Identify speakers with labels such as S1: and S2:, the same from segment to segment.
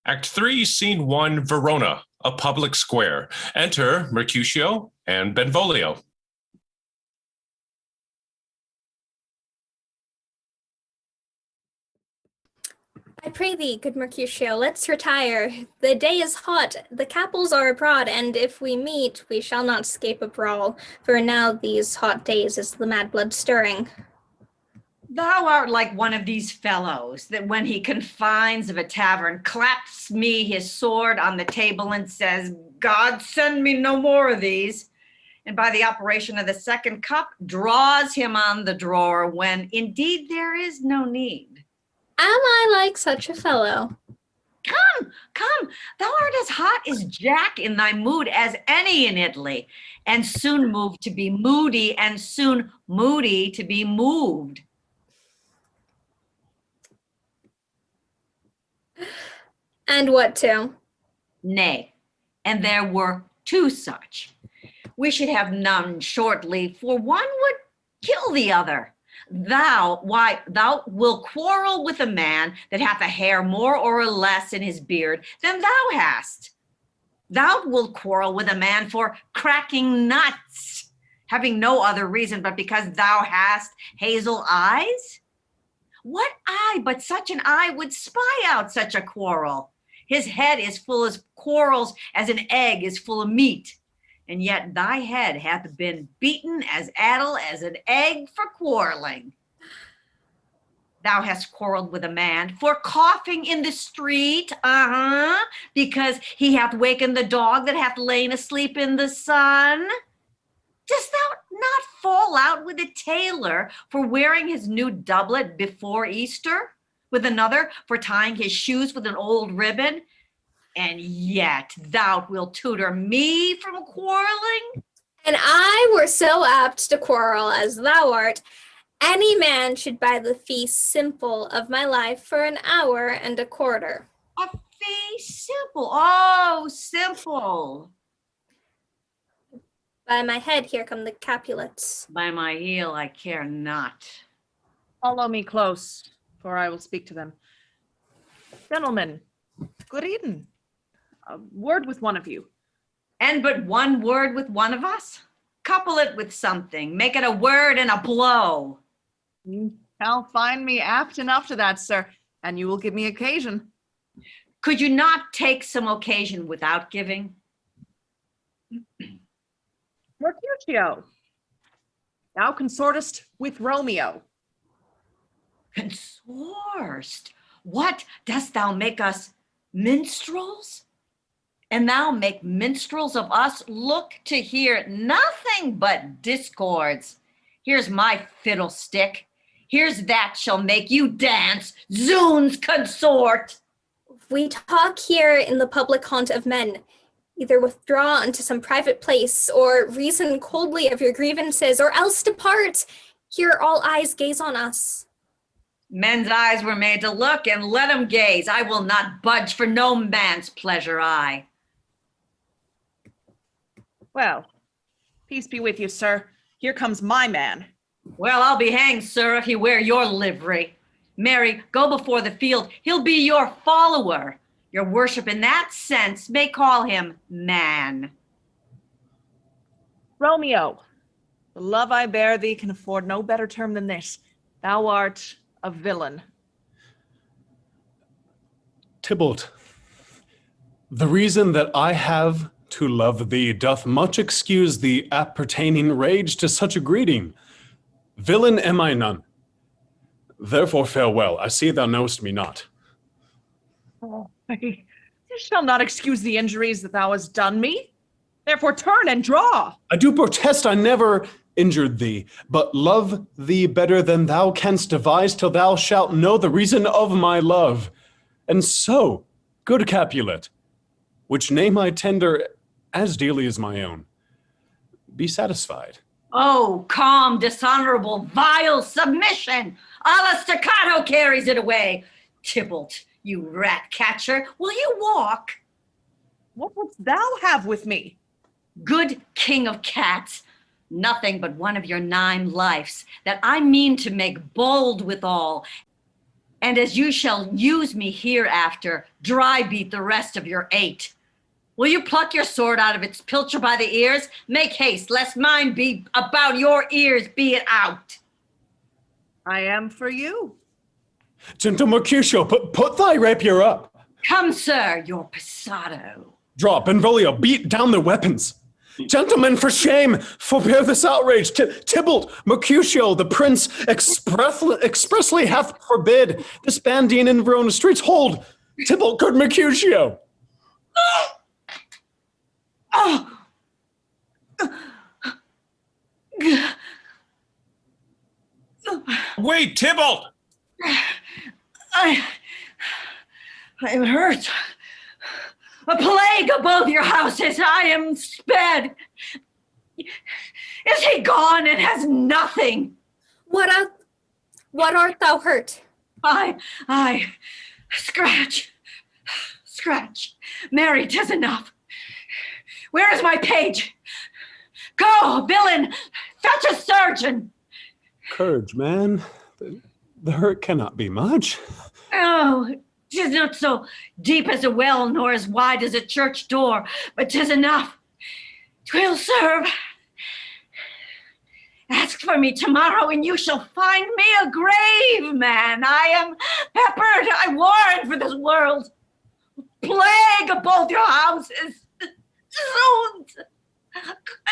S1: Act 3, Scene 1, Verona, a public square. Enter Mercutio and Benvolio.
S2: I pray thee, good Mercutio, let's retire. The day is hot, the capels are abroad, and if we meet, we shall not escape a brawl, for now these hot days is the mad blood stirring.
S3: Thou art like one of these fellows that when he confines of a tavern, claps me his sword on the table and says, God send me no more of these. And by the operation of the second cup, draws him on the drawer when indeed there is no need.
S2: Am I like such a fellow?
S3: Come, thou art as hot as Jack in thy mood as any in Italy, and soon moved to be moody, and soon moody to be moved.
S2: And what to?
S3: Nay, and there were two such. We should have none shortly, for one would kill the other. Thou wilt quarrel with a man that hath a hair more or less in his beard than thou hast. Thou wilt quarrel with a man for cracking nuts, having no other reason but because thou hast hazel eyes. What eye but such an eye would spy out such a quarrel? His head is full of quarrels as an egg is full of meat. And yet thy head hath been beaten as addle as an egg for quarreling. Thou hast quarreled with a man for coughing in the street, because he hath wakened the dog that hath lain asleep in the sun. Dost thou not fall out with a tailor for wearing his new doublet before Easter, with another for tying his shoes with an old ribbon? And yet thou wilt tutor me from quarreling?
S2: And I were so apt to quarrel as thou art. Any man should buy the fee simple of my life for an hour and a quarter.
S3: A fee simple, oh, simple.
S2: By my head, here come the Capulets.
S3: By my heel, I care not.
S4: Follow me close, for I will speak to them. Gentlemen, good evening. A word with one of you.
S3: And but one word with one of us? Couple it with something. Make it a word and a blow.
S4: You shall find me apt enough to that, sir, and you will give me occasion.
S3: Could you not take some occasion without giving?
S4: Mercutio, thou consortest with Romeo.
S3: Consorst? What, dost thou make us minstrels? And thou make minstrels of us? Look to hear nothing but discords. Here's my fiddlestick. Here's that shall make you dance. Zoons, consort!
S2: We talk here in the public haunt of men. Either withdraw into some private place, or reason coldly of your grievances, or else depart. Here all eyes gaze on us.
S3: Men's eyes were made to look, and let them gaze. I will not budge for no man's pleasure eye.
S4: Well, peace be with you, sir. Here comes my man.
S3: Well, I'll be hanged, sir, if he wear your livery. Mary, go before the field. He'll be your follower. Your worship in that sense may call him man.
S4: Romeo, the love I bear thee can afford no better term than this. Thou art a villain.
S5: Tybalt, the reason that I have to love thee doth much excuse the appertaining rage to such a greeting. Villain am I none. Therefore farewell, I see thou knowest me not.
S4: Oh, you shall not excuse the injuries that thou hast done me. Therefore turn and draw.
S5: I do protest I never injured thee, but love thee better than thou canst devise till thou shalt know the reason of my love. And so, good Capulet, which name I tender as dearly as my own, be satisfied.
S3: Oh, calm, dishonorable, vile submission. A la staccato carries it away. Tybalt, you rat catcher, will you walk?
S4: What wouldst thou have with me?
S3: Good king of cats, nothing but one of your 9 lives that I mean to make bold withal. And as you shall use me hereafter, dry beat the rest of your 8. Will you pluck your sword out of its pilcher by the ears? Make haste, lest mine be about your ears, be it out.
S4: I am for you.
S5: Gentle Mercutio, put thy rapier up.
S3: Come, sir, your passado.
S5: Draw, Benvolio, beat down their weapons. Gentlemen, for shame, forbear this outrage. Tybalt, Mercutio, the prince expressly hath forbid this bandying in Verona streets. Hold, Tybalt, good Mercutio.
S3: Oh.
S1: Wait, Tybalt!
S3: I am hurt. A plague of both your houses. I am sped. Is he gone and has nothing?
S2: What art thou hurt?
S3: I scratch. Mary, 'tis enough. Where is my page? Go, villain, fetch a surgeon.
S5: Courage, man. The hurt cannot be much.
S3: Oh, 'tis not so deep as a well, nor as wide as a church door, but 'tis enough. 'Twill serve. Ask for me tomorrow, and you shall find me a grave man. I am peppered, I warrant, for this world. Plague of both your houses. Zounds!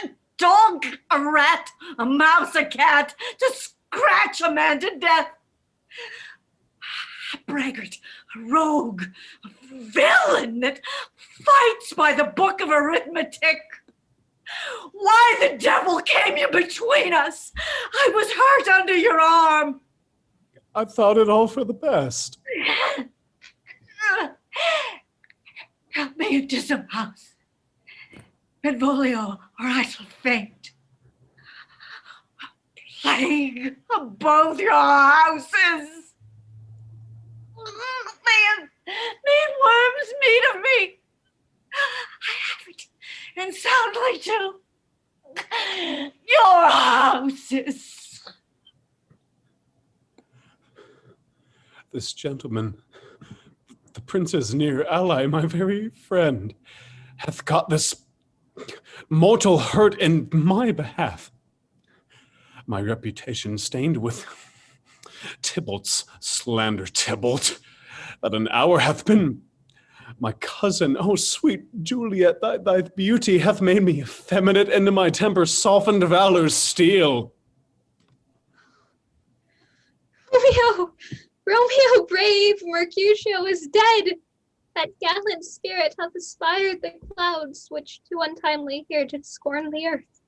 S3: A dog, a rat, a mouse, a cat, to scratch a man to death. A braggart, a rogue, a villain that fights by the book of arithmetic. Why the devil came you between us? I was hurt under your arm.
S5: I thought it all for the best.
S3: Help me into some house. Benvolio, or I shall faint. Plague of both your houses. May worms meat of me. I have it, and soundly too. Your houses.
S5: This gentleman, the prince's near ally, my very friend, hath got this mortal hurt in my behalf. My reputation stained with Tybalt's slander, Tybalt, that an hour hath been. My cousin, oh sweet Juliet, thy beauty hath made me effeminate, and in my temper softened valor's steel.
S2: Romeo brave, Mercutio is dead. That gallant spirit hath aspired the clouds, which too untimely here did scorn the earth.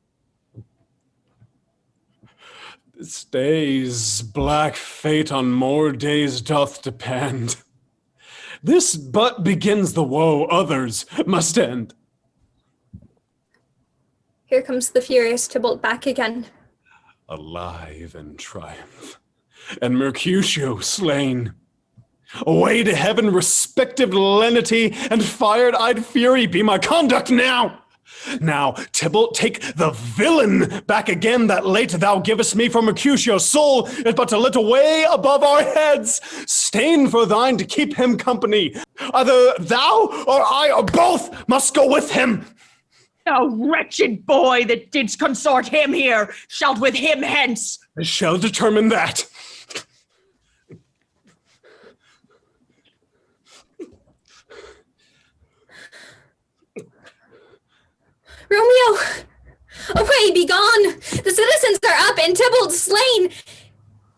S5: This day's black fate on more days doth depend. This but begins the woe others must end.
S2: Here comes the furious Tybalt back again.
S5: Alive in triumph, and Mercutio slain. Away to heaven, respective lenity and fired-eyed fury be my conduct now. Now, Tybalt, take the villain back again that late thou givest me, for Mercutio's soul is but a little way above our heads. Stain for thine to keep him company. Either thou or I or both must go with him.
S4: Thou wretched boy that didst consort him here, shalt with him hence.
S5: I shall determine that.
S2: Romeo! Away, be gone! The citizens are up, and Tybalt slain!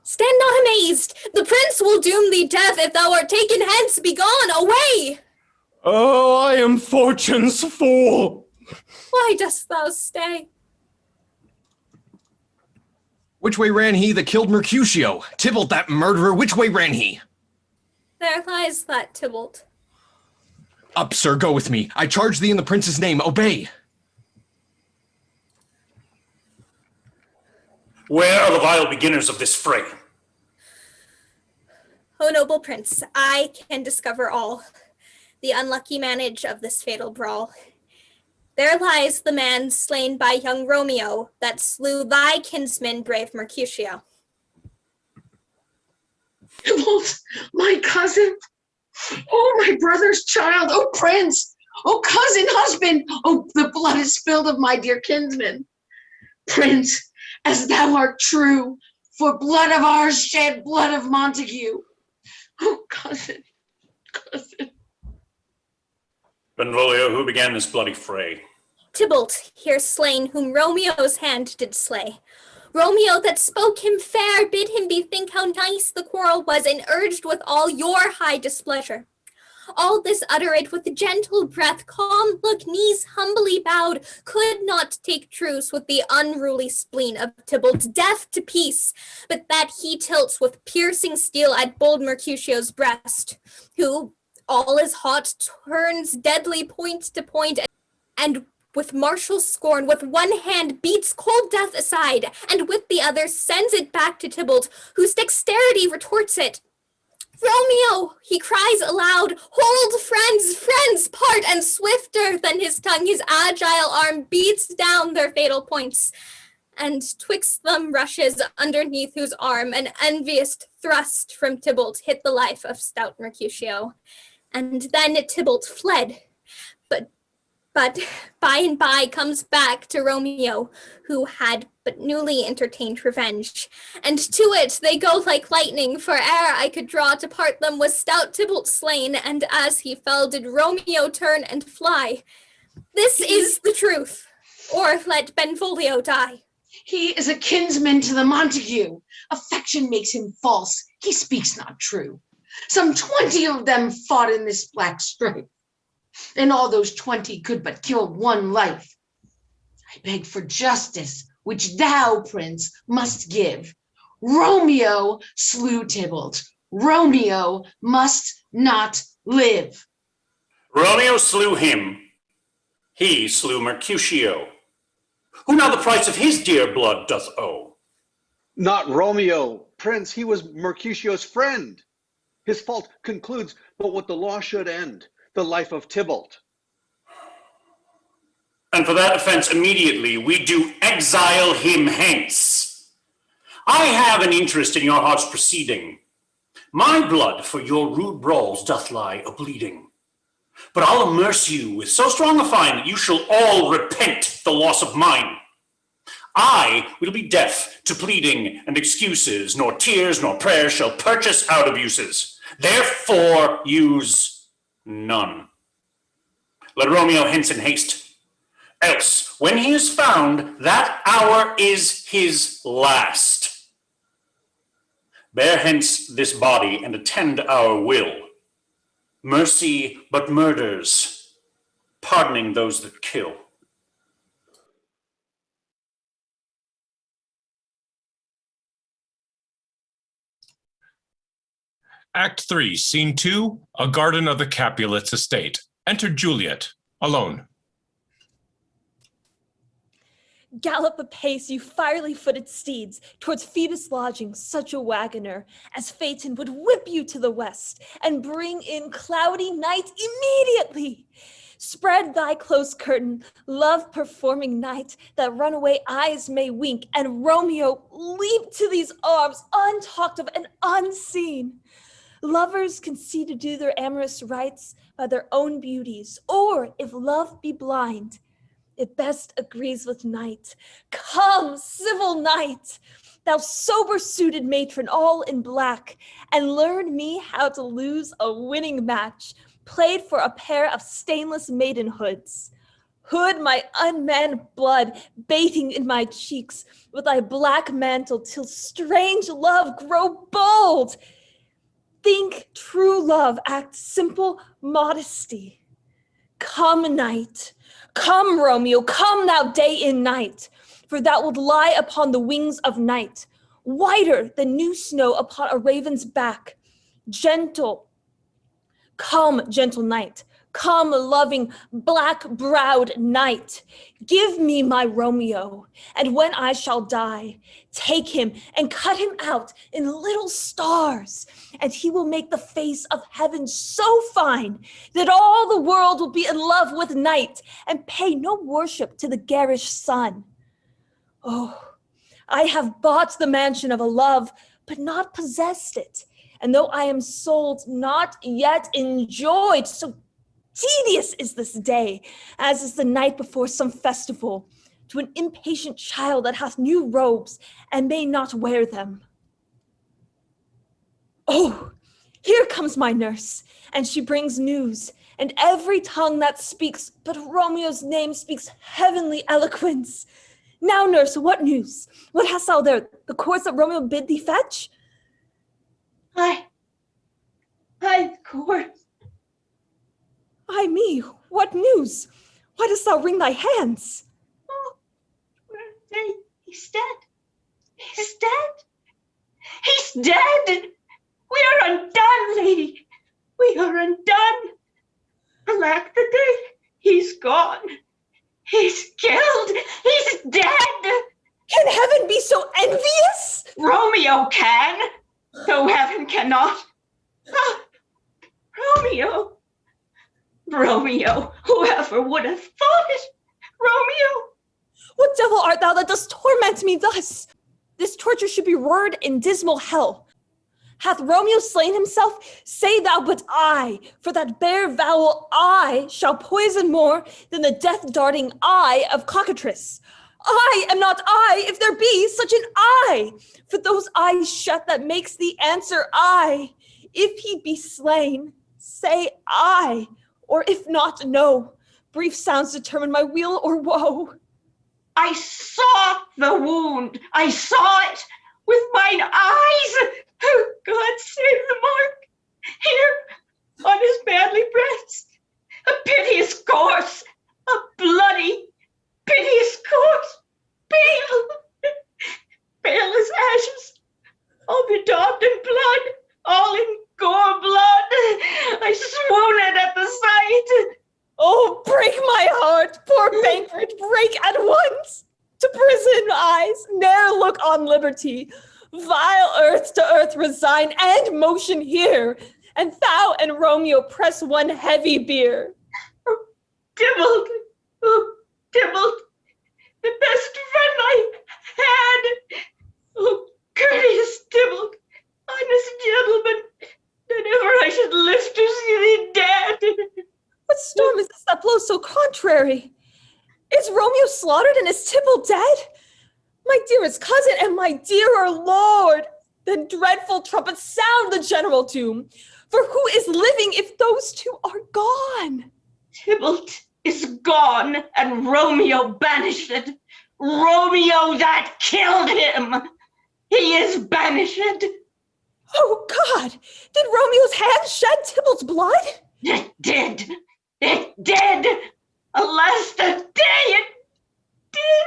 S2: Stand not amazed! The prince will doom thee death if thou art taken hence! Be gone! Away!
S5: Oh, I am fortune's fool!
S2: Why dost thou stay?
S6: Which way ran he that killed Mercutio? Tybalt, that murderer, which way ran he?
S2: There lies that Tybalt.
S6: Up, sir, go with me. I charge thee in the prince's name, obey.
S7: Where are the vile beginners of this fray?
S2: O noble prince, I can discover all. The unlucky manage of this fatal brawl. There lies the man slain by young Romeo that slew thy kinsman, brave Mercutio.
S8: Tybalt, my cousin. Oh, my brother's child. Oh, prince. Oh, cousin, husband. Oh, the blood is spilled of my dear kinsman. Prince, as thou art true, for blood of ours shed blood of Montague. Oh, cousin, cousin.
S7: Benvolio, who began this bloody fray?
S2: Tybalt, here slain, whom Romeo's hand did slay. Romeo that spoke him fair, bid him bethink how nice the quarrel was, and urged with all your high displeasure. All this uttered with gentle breath, calm look, knees humbly bowed, could not take truce with the unruly spleen of Tybalt, deaf to peace, but that he tilts with piercing steel at bold Mercutio's breast, who, all is hot, turns deadly point to point, and with martial scorn, with one hand beats cold death aside, and with the other sends it back to Tybalt, whose dexterity retorts it. Romeo, he cries aloud, hold, friends, friends, part, and swifter than his tongue, his agile arm beats down their fatal points, and twixt them rushes underneath whose arm an envious thrust from Tybalt hit the life of stout Mercutio. And then Tybalt fled, but by and by comes back to Romeo, who had but newly entertained revenge. And to it they go like lightning, for ere I could draw to part them was stout Tybalt slain, and as he fell did Romeo turn and fly. This is the truth, or let Benvolio die.
S8: He is a kinsman to the Montague. Affection makes him false. He speaks not true. Some 20 of them fought in this black strife, and all those 20 could but kill one life. I beg for justice, which thou, prince, must give. Romeo slew Tybalt. Romeo must not live.
S7: Romeo slew him. He slew Mercutio, who now the price of his dear blood doth owe.
S9: Not Romeo, prince, he was Mercutio's friend. His fault concludes but what the law should end, the life of Tybalt.
S7: And for that offense immediately we do exile him hence. I have an interest in your heart's proceeding. My blood for your rude brawls doth lie a-bleeding. But I'll immerse you with so strong a fine that you shall all repent the loss of mine. I will be deaf to pleading and excuses, nor tears nor prayers shall purchase out abuses. Therefore use none. Let Romeo hence in haste. Else, when he is found, that hour is his last. Bear hence this body and attend our will. Mercy but murders, pardoning those that kill.
S1: Act 3, Scene 2, a garden of the Capulets' estate. Enter Juliet, alone.
S10: Gallop apace, you firely-footed steeds, towards Phoebus' lodging, such a wagoner, as Phaeton would whip you to the west, and bring in cloudy night immediately. Spread thy close curtain, love-performing night, that runaway eyes may wink, and Romeo leap to these arms, untalked of and unseen. Lovers can see to do their amorous rites by their own beauties, or if love be blind, it best agrees with night. Come, civil night, thou sober-suited matron, all in black, and learn me how to lose a winning match, played for a pair of stainless maidenhoods. Hood my unmanned blood, bathing in my cheeks with thy black mantle, till strange love grow bold. Think true love act simple modesty. Come, night. Come, Romeo, come thou day in night, for thou wilt lie upon the wings of night, whiter than new snow upon a raven's back. Gentle, come, gentle night, come, loving, black-browed night. Give me my Romeo, and when I shall die, take him and cut him out in little stars, and he will make the face of heaven so fine that all the world will be in love with night and pay no worship to the garish sun. Oh, I have bought the mansion of a love, but not possessed it, And though I am sold, not yet enjoyed, so tedious is this day, as is the night before some festival, to an impatient child that hath new robes and may not wear them. Oh, here comes my nurse, and she brings news, and every tongue that speaks but Romeo's name speaks heavenly eloquence. Now, nurse, what news? What hast thou there? The cords that Romeo bid thee fetch?
S3: I, course.
S10: Ay me, what news? Why dost thou wring thy hands?
S3: Oh, he's dead. He's dead. He's dead. We are undone, lady. We are undone. Alack the day, he's gone. He's killed. He's dead.
S10: Can heaven be so envious?
S3: Romeo can, though heaven cannot. Ah, Romeo, whoever would have thought it? Romeo.
S10: What devil art thou that dost torment me thus? This torture should be roared in dismal hell. Hath Romeo slain himself? Say thou but I, for that bare vowel I shall poison more than the death-darting eye of cockatrice. I am not I, if there be such an I, for those eyes shut that makes the answer I. If he be slain, say I, or if not, no. Brief sounds determine my weal or woe.
S3: I saw the wound. I saw it with mine eyes. Oh, God save the mark. Here, on his manly breast, a piteous course, a bloody, piteous course, pale as ashes, all bedaubed in blood, all in gore blood. I swooned at the sight.
S10: Oh, break my heart, poor banquet, break at once. To prison eyes, ne'er look on liberty. Vile earth to earth resign and motion here, and thou and Romeo press one heavy bier.
S3: Oh, Tybalt, the best friend I had. Oh, courteous Tybalt, honest gentleman, that ever I should live to see thee dead.
S10: What storm is this that blows so contrary? Is Romeo slaughtered and is Tybalt dead? My dearest cousin and my dearer lord, then dreadful trumpets sound the general doom. For who is living if those two are gone?
S3: Tybalt is gone and Romeo banished. Romeo that killed him. He is banished.
S10: Oh God, did Romeo's hand shed Tybalt's blood?
S3: It did. Alas, the day it did.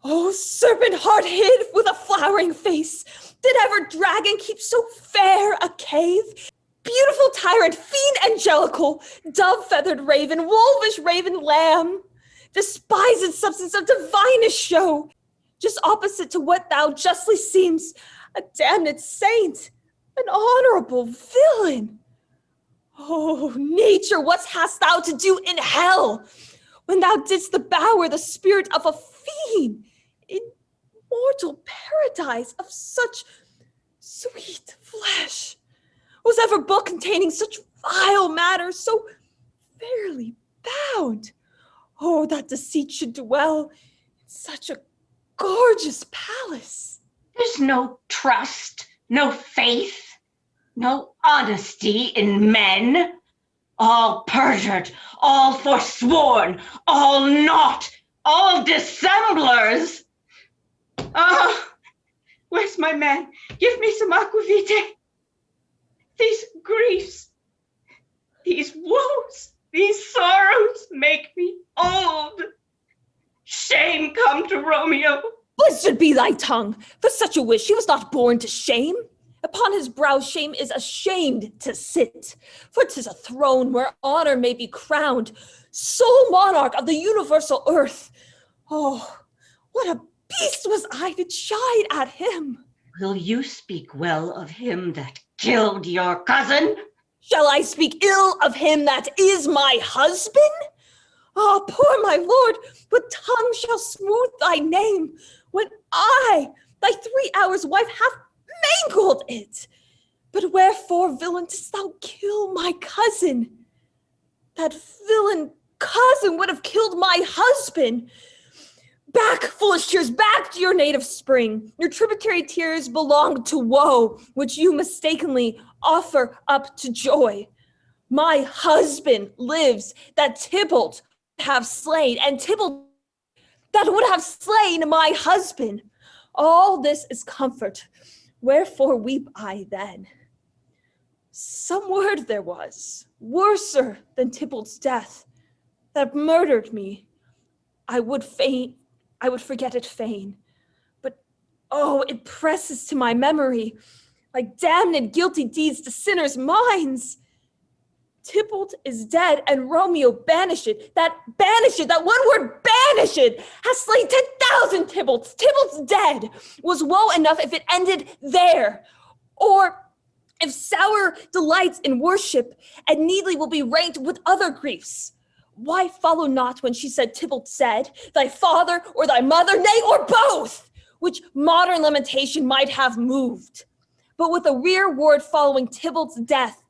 S10: Oh, serpent heart hid with a flowering face, did ever dragon keep so fair a cave? Beautiful tyrant, fiend angelical, dove-feathered raven, wolvish raven lamb, despised substance of divinest show, just opposite to what thou justly seems, a damned saint, an honorable villain. Oh, nature, what hast thou to do in hell, when thou didst devour the spirit of a fiend, in mortal paradise of such sweet flesh? Was ever book containing such vile matter, so fairly bound? Oh, that deceit should dwell in such a gorgeous palace.
S3: There's no trust, no faith, no honesty in men. All perjured, all forsworn, all naught, all dissemblers. Ah, where's my man? Give me some aquavitae. These griefs, these woes, these sorrows make me old. Shame come to Romeo.
S10: Blessed be thy tongue, for such a wish he was not born to shame. Upon his brow shame is ashamed to sit, for 'tis a throne where honor may be crowned, sole monarch of the universal earth. Oh, what a beast was I to chide at him!
S3: Will you speak well of him that killed your cousin?
S10: Shall I speak ill of him that is my husband? Ah, poor my lord, what tongue shall smooth thy name, when I, thy 3 hours wife, have mangled it? But wherefore, villain, didst thou kill my cousin? That villain cousin would have killed my husband. Back, foolish tears, back to your native spring. Your tributary tears belong to woe, which you mistakenly offer up to joy. My husband lives that Tybalt have slain, and Tybalt that would have slain my husband. All this is comfort. Wherefore weep I then? Some word there was, worser than Tybalt's death, that murdered me. I would forget it fain. But oh, it presses to my memory, like damned guilty deeds to sinners' minds. Tybalt is dead, and Romeo banished. That one word, banished, has slain 10,000 Tybalts. Tybalt's dead was woe enough if it ended there. Or if sour delights in worship and needly will be ranked with other griefs. Why follow not when she said, Tybalt said, thy father or thy mother, nay, or both, which modern lamentation might have moved. But with a rear word following Tybalt's death,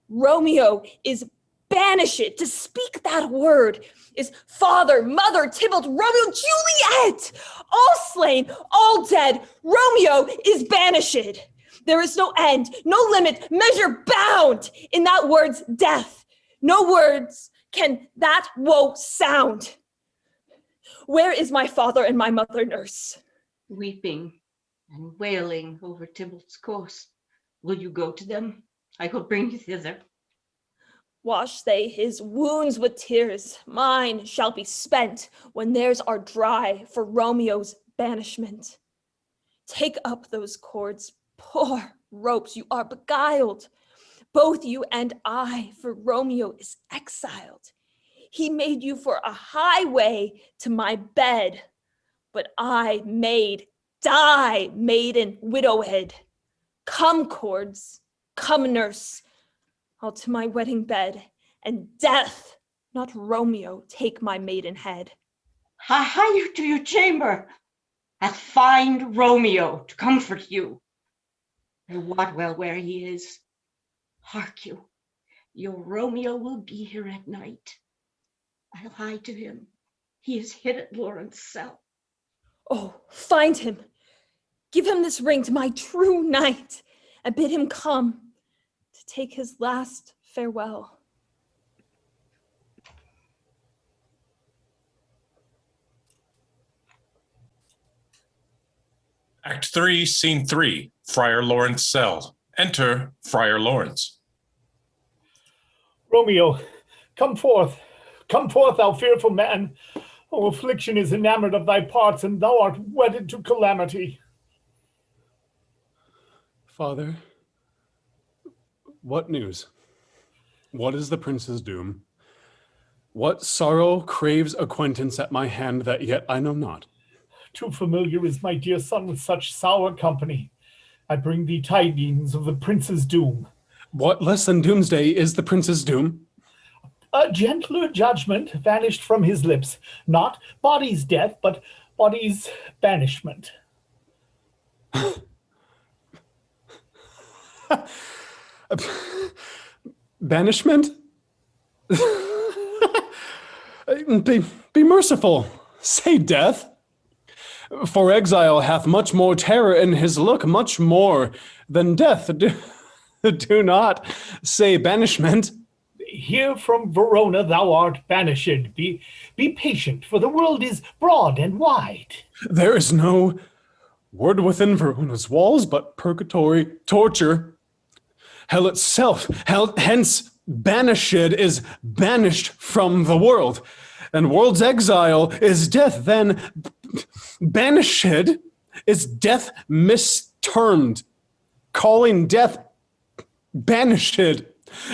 S10: Romeo is banished. To speak that word is father, mother, Tybalt, Romeo, Juliet, all slain, all dead. Romeo is banished. There is no end, no limit, measure bound in that word's death. No words can that woe sound. Where is my father and my mother nurse?
S11: Weeping and wailing over Tybalt's corse. Will you go to them? I will bring you thither.
S10: Wash they his wounds with tears. Mine shall be spent when theirs are dry for Romeo's banishment. Take up those cords, poor ropes, you are beguiled. Both you and I, for Romeo is exiled. He made you for a highway to my bed, but I die maiden widowed. Come, cords, come, nurse, I'll to my wedding bed, and death, not Romeo, take my maiden head.
S11: Hie you to your chamber, and find Romeo to comfort you. I wot well where he is. Hark you, your Romeo will be here at night. I'll hie to him. He is hid at Lawrence's cell.
S10: Oh, find him. Give him this ring to my true knight, and bid him come to take his last farewell.
S1: Act 3, Scene 3, Friar Lawrence cell. Enter Friar Lawrence.
S12: Romeo, come forth, thou fearful man. Oh, affliction is enamored of thy parts, and thou art wedded to calamity.
S5: Father, what news? What is the prince's doom? What sorrow craves acquaintance at my hand that yet I know not?
S12: Too familiar is my dear son with such sour company. I bring thee tidings of the prince's doom.
S5: What less than doomsday is the prince's doom?
S12: A gentler judgment vanished from his lips, not body's death, but body's banishment.
S5: Banishment? Be merciful. Say death. For exile hath much more terror in his look, much more than death. Do not say banishment.
S12: Here from Verona thou art banished. Be patient, for the world is broad and wide.
S5: There is no word within Verona's walls but purgatory, torture. Hell itself, hence banished is banished from the world. And world's exile is death, then banished is death mistermed. Calling death banished.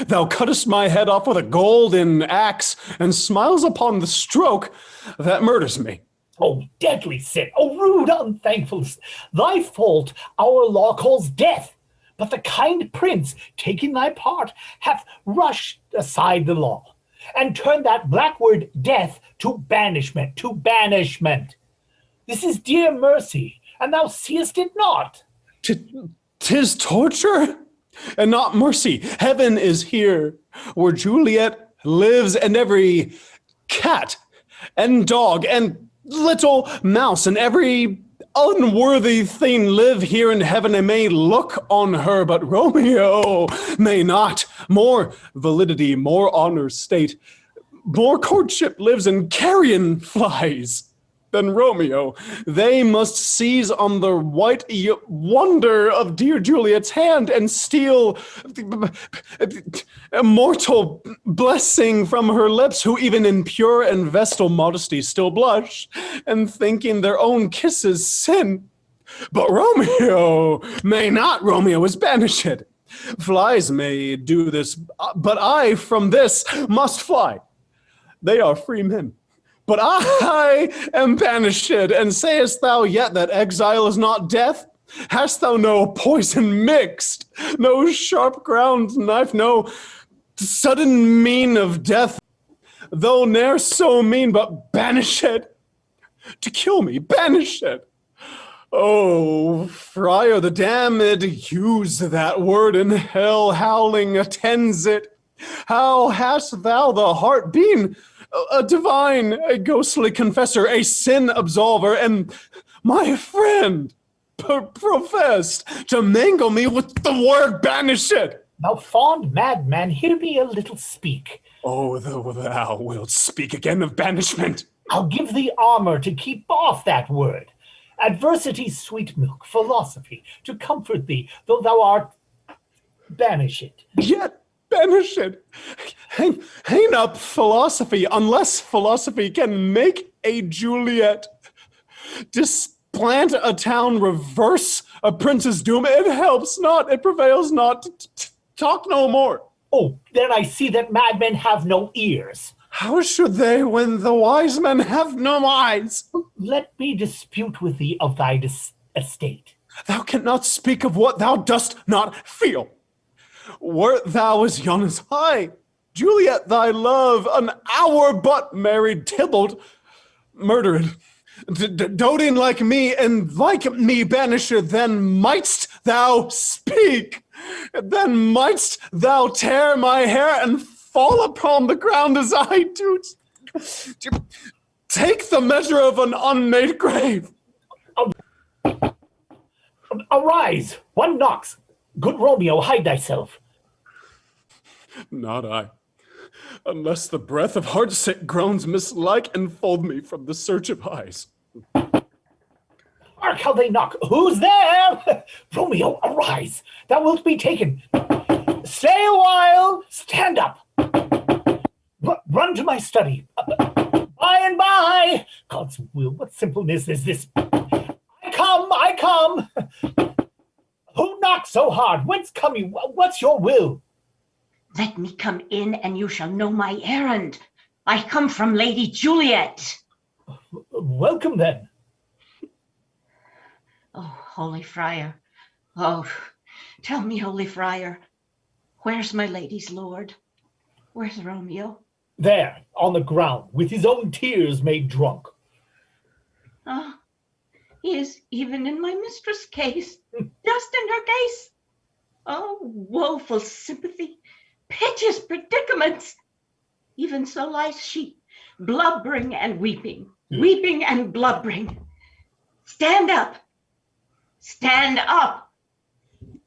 S5: Thou cuttest my head off with a golden axe and smiles upon the stroke that murders me.
S12: Oh, deadly sin! Oh, rude unthankfulness! Thy fault our law calls death, but the kind prince, taking thy part, hath rushed aside the law, and turned that black word death to banishment, This is dear mercy, and thou seest it not.
S5: 'Tis torture? and not mercy. Heaven is here, where Juliet lives, and every cat and dog and little mouse and every unworthy thing live here in heaven and may look on her, but Romeo may not. More validity, more honor state, more courtship lives in carrion flies than Romeo. They must seize on the white wonder of dear Juliet's hand and steal immortal blessing from her lips, who even in pure and vestal modesty still blush, and thinking their own kisses sin. But Romeo may not. Romeo is banished. Flies may do this, but I from this must fly. They are free men. But I am banished, and sayest thou yet that exile is not death? Hast thou no poison mixed, no sharp ground knife, no sudden mean of death, though ne'er so mean, but banished, to kill me, banished? Oh, friar, the damned use that word, in hell howling attends it. How hast thou the heart been? A divine, a ghostly confessor, a sin absolver, and my friend professed to mingle me with the word banished.
S12: Thou fond madman, hear me a little speak.
S5: Oh, thou wilt speak again of banishment.
S12: I'll give thee armor to keep off that word. Adversity's sweet milk, philosophy, to comfort thee, though thou art banished.
S5: Yet banished. Hang up philosophy, unless philosophy can make a Juliet, displant a town, reverse a prince's doom. It helps not, it prevails not. Talk no more.
S12: Oh, then I see that madmen have no ears.
S5: How should they when the wise men have no eyes?
S12: Let me dispute with thee of thy estate.
S5: Thou cannot speak of what thou dost not feel. Wert thou as young as I, Juliet thy love, an hour but married, Tybalt murdered, doting like me, and like me banished, then mightst thou speak, then mightst thou tear my hair and fall upon the ground as I do. Take the measure of an unmade grave.
S12: Arise, one knocks. Good Romeo, hide thyself.
S5: Not I. Unless the breath of heart-sick groans mislike enfold me from the search of eyes.
S12: Hark how they knock. Who's there? Romeo, arise. Thou wilt be taken. Stay a while. Stand up. Run to my study. By and by. God's will, what simpleness is this? I come. Who knocks so hard? Whence come you? What's your will?
S11: Let me come in and you shall know my errand. I come from Lady Juliet.
S12: Welcome then.
S11: Oh, holy friar. Oh, tell me, holy friar, where's my lady's lord? Where's Romeo?
S12: There, on the ground, with his own tears made drunk.
S11: Oh, he is even in my mistress' case, just in her case. Oh, woeful sympathy, piteous predicaments. Even so lies she, blubbering and weeping, weeping and blubbering. Stand up. Stand up.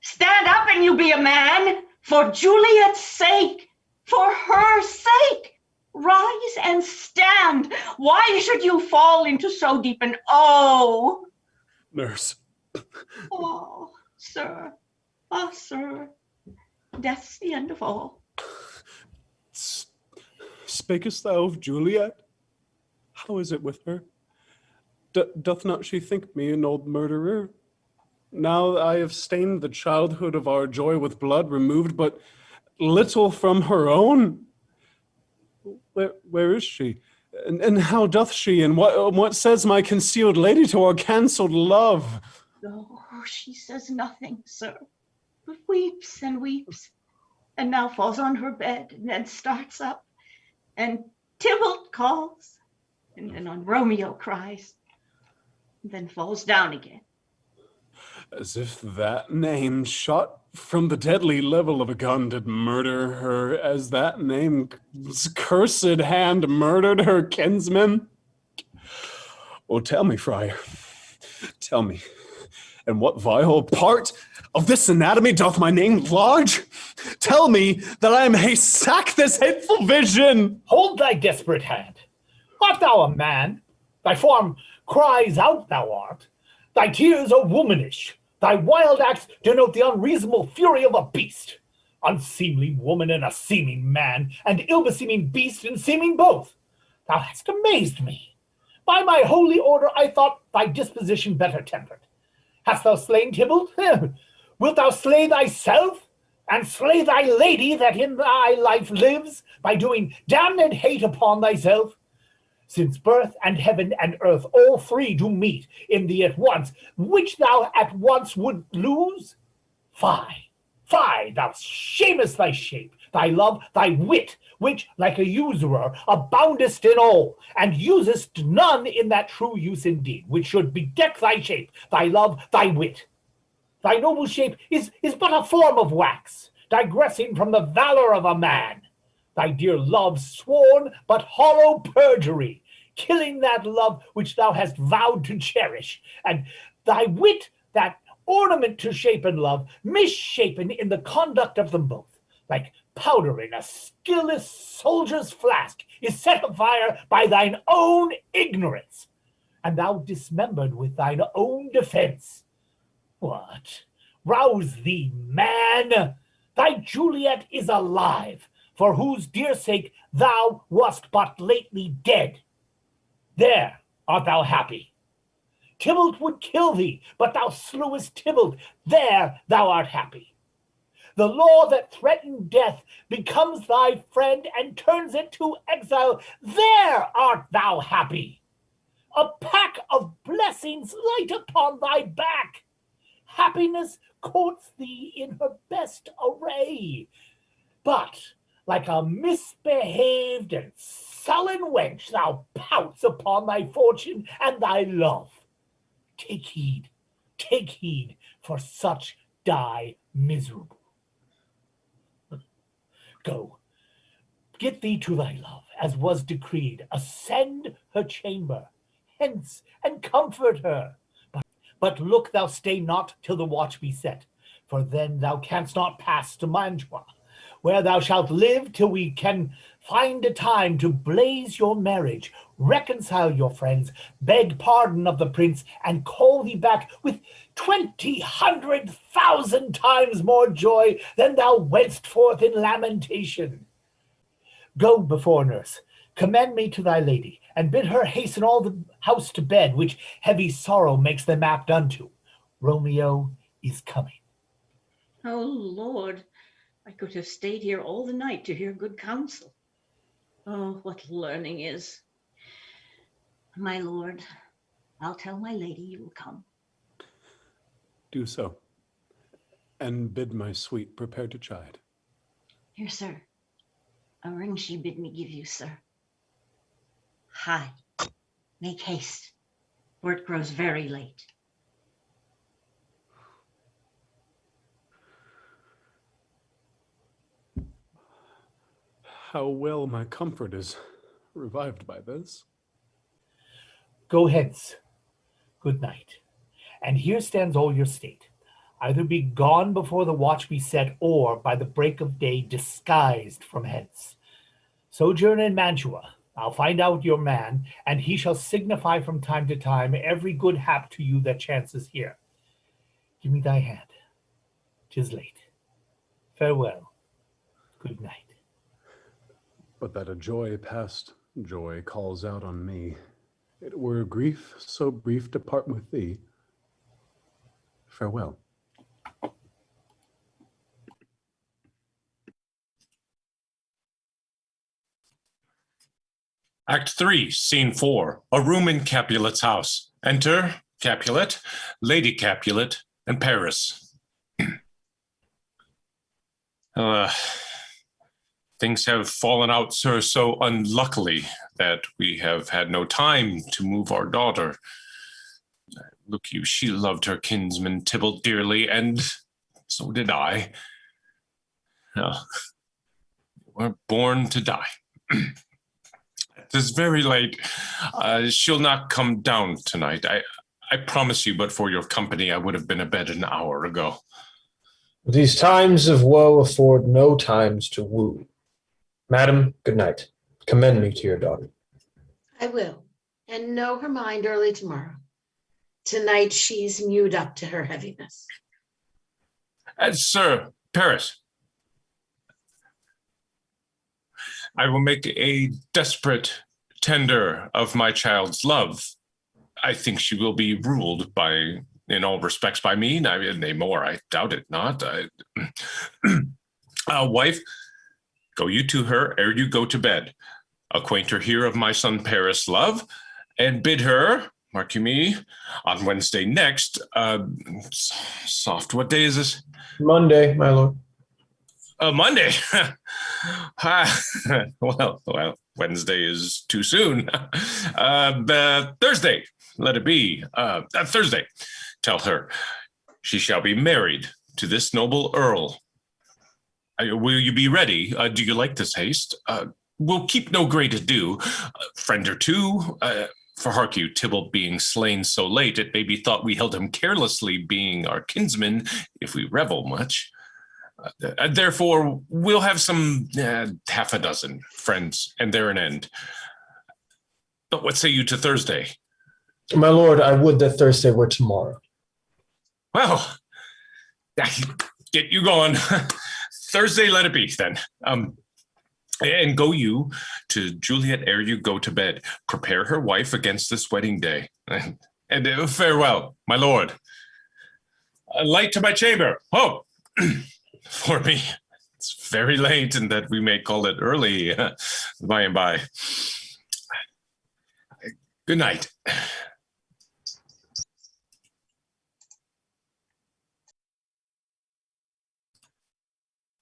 S11: Stand up and you be a man. For Juliet's sake, for her sake. Rise and stand. Why should you fall into so deep an oh?
S5: Nurse.
S11: Oh, sir. Oh, sir. Death's the end of all.
S5: Spakest thou of Juliet? How is it with her? Doth not she think me an old murderer? Now I have stained the childhood of our joy with blood, removed but little from her own. Where is she? And how doth she? And what says my concealed lady to our cancelled love?
S11: Oh, she says nothing, sir, but weeps and weeps, and now falls on her bed, and then starts up, and Tybalt calls, and then on Romeo cries, and then falls down again.
S5: As if that name shot from the deadly level of a gun did murder her, as that name's cursed hand murdered her kinsman. Oh, tell me, friar, tell me, in what vile part of this anatomy doth my name lodge? Tell me that I may sack this hateful vision.
S12: Hold thy desperate hand. Art thou a man? Thy form cries out thou art. Thy tears are womanish. Thy wild acts denote the unreasonable fury of a beast. Unseemly woman in a seeming man, and ill-beseeming beast in seeming both. Thou hast amazed me. By my holy order I thought thy disposition better tempered. Hast thou slain Tybalt? Wilt thou slay thyself, and slay thy lady that in thy life lives, by doing damned hate upon thyself? Since birth and heaven and earth all three do meet in thee at once, which thou at once would lose? Fie, fie, thou shamest thy shape, thy love, thy wit, which, like a usurer, aboundest in all, and usest none in that true use indeed, which should bedeck thy shape, thy love, thy wit. Thy noble shape is but a form of wax, digressing from the valor of a man. Thy dear love sworn, but hollow perjury, killing that love which thou hast vowed to cherish, and thy wit, that ornament to shape and love, misshapen in the conduct of them both, like powder in a skilless soldier's flask, is set afire by thine own ignorance, and thou dismembered with thine own defense. What? Rouse thee, man! Thy Juliet is alive, for whose dear sake thou wast but lately dead. There art thou happy. Tybalt would kill thee, but thou slewest Tybalt. There thou art happy. The law that threatened death becomes thy friend and turns it to exile. There art thou happy. A pack of blessings light upon thy back. Happiness courts thee in her best array. But like a misbehaved and sullen wench, thou pouts upon thy fortune and thy love. Take heed, for such die miserable. Go, get thee to thy love, as was decreed. Ascend her chamber, hence, and comfort her. But look thou stay not till the watch be set, for then thou canst not pass to Mantua, where thou shalt live till we can find a time to blaze your marriage, reconcile your friends, beg pardon of the prince, and call thee back with 200,000 times more joy than thou wentst forth in lamentation. Go before, nurse, commend me to thy lady, and bid her hasten all the house to bed, which heavy sorrow makes them apt unto. Romeo is coming.
S11: Oh, Lord, I could have stayed here all the night to hear good counsel. Oh, what learning is. My lord, I'll tell my lady you will come.
S5: Do so, and bid my sweet prepare to chide.
S11: Here, sir, a ring she bid me give you, sir. Hie, make haste, for it grows very late.
S5: How well my comfort is revived by this.
S12: Go hence. Good night. And here stands all your state. Either be gone before the watch be set, or by the break of day disguised from hence. Sojourn in Mantua. I'll find out your man, and he shall signify from time to time every good hap to you that chances here. Give me thy hand. 'Tis late. Farewell. Good night.
S5: But that a joy past joy calls out on me, it were grief so brief to part with thee. Farewell.
S1: Act 3, Scene 4, a room in Capulet's house. Enter Capulet, Lady Capulet, and Paris. Things have fallen out, sir, so unluckily that we have had no time to move our daughter. look you, she loved her kinsman Tybalt dearly, and so did I. We're born to die. It is very late. She'll not come down tonight. I promise you, but for your company, I would have been abed an hour ago.
S13: These times of woe afford no times to woo. Madam, good night. Commend me to your daughter.
S8: I will, and know her mind early tomorrow. Tonight she's mewed up to her heaviness.
S1: Sir, Paris, I will make a desperate tender of my child's love. I think she will be ruled by, in all respects, by me. Nay more, I doubt it not. Wife, go you to her ere you go to bed. Acquaint her here of my son Paris' love, and bid her, mark you me, on Wednesday next, soft, what day is this?
S13: Monday, my lord.
S1: Monday. well, Wednesday is too soon. Thursday, let it be. Thursday. Tell her she shall be married to this noble earl. Will you be ready? Do you like this haste? We'll keep no great ado. Friend or two. For hark you, Tybalt being slain so late, it may be thought we held him carelessly, being our kinsman, if we revel much. Therefore, we'll have some half a dozen friends, and there an end. But what say you to Thursday?
S13: My lord, I would that Thursday were tomorrow.
S1: Well, get you going. Thursday, let it be then. And go you to Juliet ere you go to bed. Prepare her wife against this wedding day. And farewell, my lord. Light to my chamber. Oh! For me, it's very late, and that we may call it early by and by. Good night.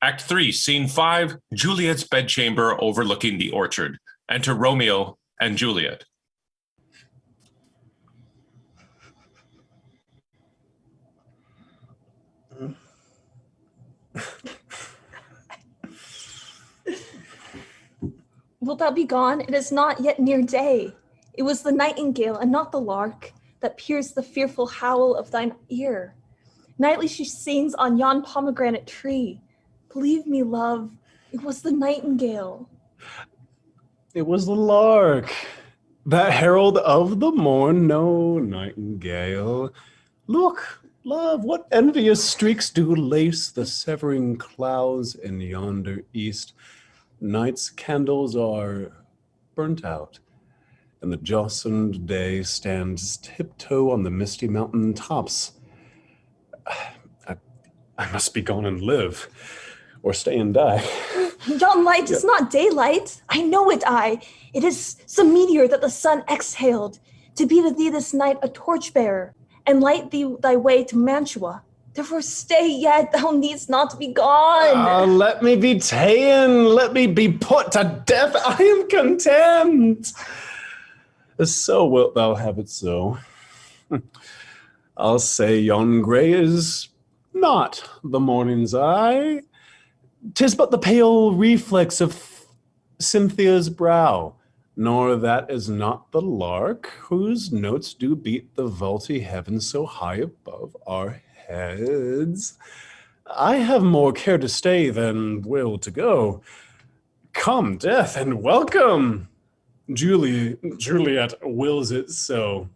S1: Act 3, Scene 5, Juliet's bedchamber overlooking the orchard. Enter Romeo and Juliet.
S10: Wilt thou be gone? It is not yet near day. It was the nightingale and not the lark that pierced the fearful howl of thine ear. Nightly she sings on yon pomegranate tree. Believe me, love, it was the nightingale.
S5: It was the lark, that herald of the morn, no nightingale. Look, love, what envious streaks do lace the severing clouds in yonder east. Night's candles are burnt out, and the jocund day stands tiptoe on the misty mountain tops. I must be gone and live, or stay and die.
S10: Yon light is not daylight. I know it, It is some meteor that the sun exhaled, to be to thee this night a torchbearer, and light thee thy way to Mantua. Therefore stay yet, thou needst not be gone.
S5: Let me be ta'en, let me be put to death. I am content. So wilt thou have it so. I'll say yon gray is not the morning's eye. 'Tis but the pale reflex of Cynthia's brow, nor that is not the lark whose notes do beat the vaulty heavens so high above our heads. I have more care to stay than will to go. Come, death, and welcome. Juliet wills it so.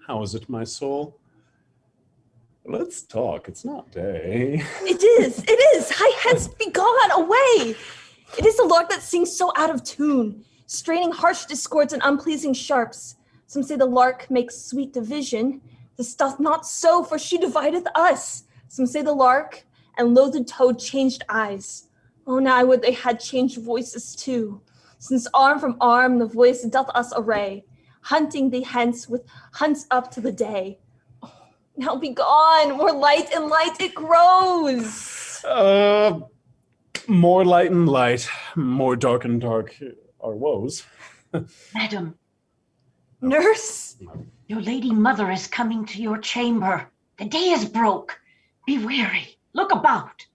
S5: How is it, my soul? Let's talk. It's not day.
S10: It is. High hence, be gone, away. It is the lark that sings so out of tune, straining harsh discords and unpleasing sharps. Some say the lark makes sweet division. This doth not so, for she divideth us. Some say the lark and loathed toad changed eyes. Oh, now I would they had changed voices too, since arm from arm the voice doth us array, hunting thee hence with hunts up to the day. Oh, now be gone, more light and light it grows.
S5: More light and light, more dark and dark are woes.
S11: Madam.
S10: Nurse?
S11: Your lady mother is coming to your chamber. The day is broke. Be wary. Look about.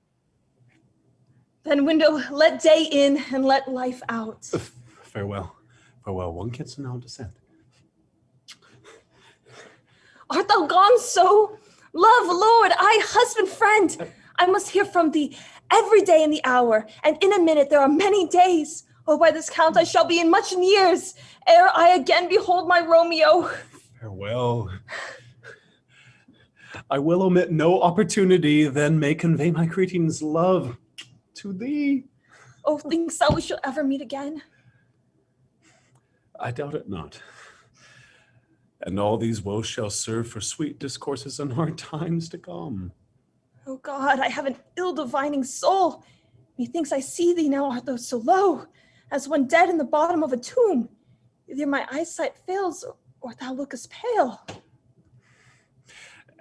S10: Then, window, let day in and let life out.
S5: Farewell. Farewell. One kiss and now descend.
S10: Art thou gone so? Love, lord, I, husband, friend, I must hear from thee every day in the hour, and in a minute there are many days. Oh, by this count I shall be in much in years, ere I again behold my Romeo.
S5: Farewell. I will omit no opportunity, then may convey my greetings, love, to thee.
S10: Oh, thinkst thou we shall ever meet again?
S5: I doubt it not. And all these woes shall serve for sweet discourses in hard times to come.
S10: Oh God, I have an ill-divining soul. Methinks I see thee now, art thou so low, as one dead in the bottom of a tomb. Either my eyesight fails, or thou lookest pale.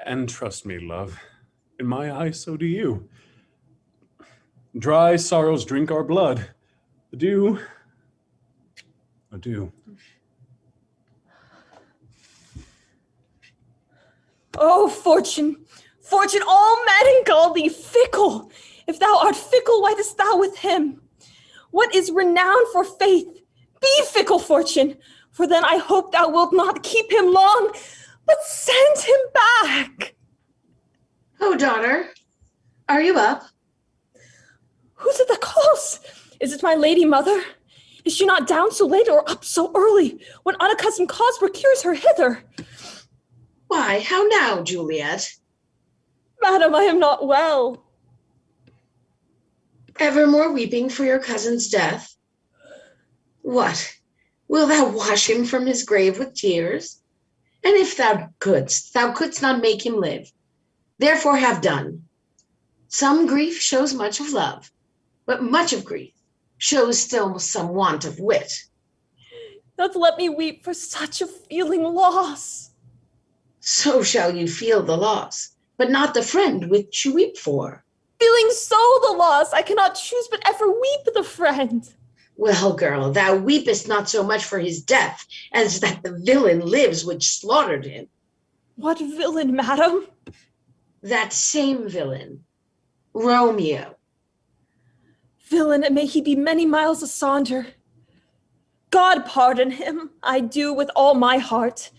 S5: And trust me, love, in my eyes so do you. Dry sorrows drink our blood. Adieu. Adieu.
S10: Oh, fortune, fortune, all men call thee fickle. If thou art fickle, why dost thou with him? What is renowned for faith? Be fickle, fortune, for then I hope thou wilt not keep him long, but send him back.
S8: Oh, daughter, are you up?
S10: Who's it that calls? Is it my lady mother? Is she not down so late or up so early, when unaccustomed cause procures her hither?
S8: Why, how now, Juliet?
S10: Madam, I am not well.
S8: Evermore weeping for your cousin's death? What, will thou wash him from his grave with tears? And if thou couldst not make him live. Therefore have done. Some grief shows much of love, but much of grief shows still some want of wit.
S10: Doth let me weep for such a feeling loss.
S8: So shall you feel the loss, but not the friend which you weep for.
S10: Feeling so the loss, I cannot choose but ever weep the friend.
S8: Well, girl, thou weepest not so much for his death as that the villain lives which slaughtered him.
S10: What villain, madam?
S8: That same villain, Romeo.
S10: Villain, and may he be many miles asunder. God pardon him, I do with all my heart,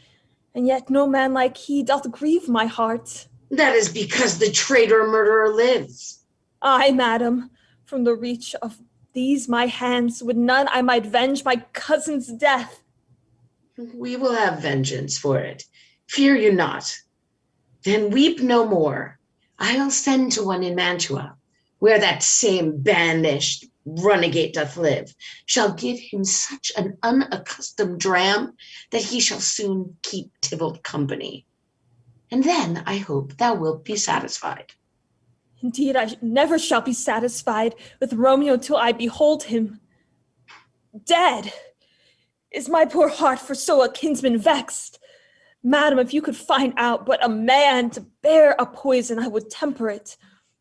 S10: and yet no man like he doth grieve my heart.
S8: That is because the traitor murderer lives.
S10: Ay, madam, from the reach of these my hands would none I might venge my cousin's death.
S8: We will have vengeance for it. Fear you not. Then weep no more. I'll send to one in Mantua, where that same banished runagate doth live, shall give him such an unaccustomed dram that he shall soon keep Tybalt company. And then I hope thou wilt be satisfied.
S10: Indeed, I never shall be satisfied with Romeo till I behold him. Dead is my poor heart for so a kinsman vexed. Madam, if you could find out but a man to bear a poison, I would temper it,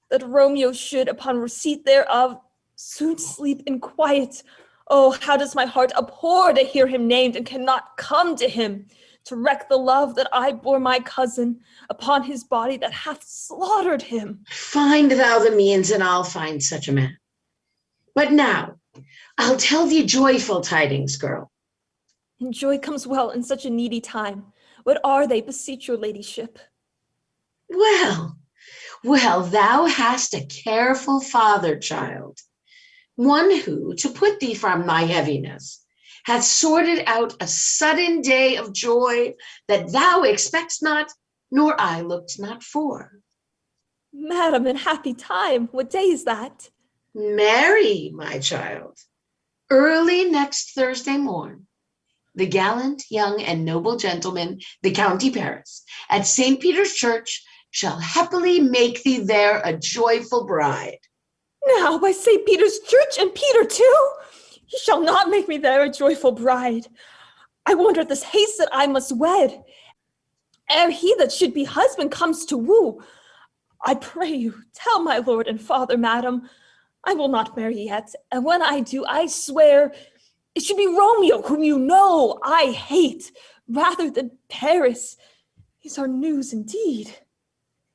S10: that Romeo should, upon receipt thereof, soon sleep in quiet. Oh, how does my heart abhor to hear him named, and cannot come to him, to wreak the love that I bore my cousin upon his body that hath slaughtered him.
S8: Find thou the means, and I'll find such a man. But now, I'll tell thee joyful tidings, girl.
S10: And joy comes well in such a needy time. What are they, beseech your ladyship?
S8: Well, thou hast a careful father, child. One who, to put thee from thy heaviness, hath sorted out a sudden day of joy that thou expectst not, nor I looked not for.
S10: Madam, in happy time, what day is that?
S8: Marry, my child. Early next Thursday morn, the gallant, young, and noble gentleman, the County Paris, at St. Peter's Church, shall happily make thee there a joyful bride.
S10: Now, by St. Peter's Church, and Peter too? He shall not make me there a joyful bride. I wonder at this haste that I must wed, ere he that should be husband comes to woo. I pray you, tell my lord and father, madam, I will not marry yet, and when I do, I swear, It should be Romeo, whom you know I hate, rather than Paris. These are news indeed.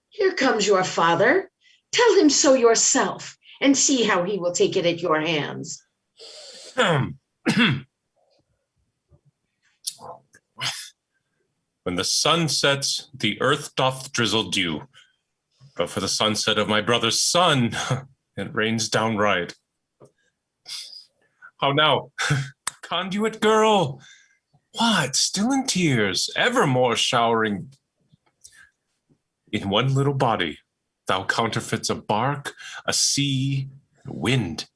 S8: Here comes your father. Tell him so yourself, and see how he will take it at your hands.
S1: When the sun sets, the earth doth drizzle dew. But for the sunset of my brother's son, it rains downright. How now, conduit girl? What, still in tears, evermore showering? In one little body, thou counterfeits a bark, a sea, a wind.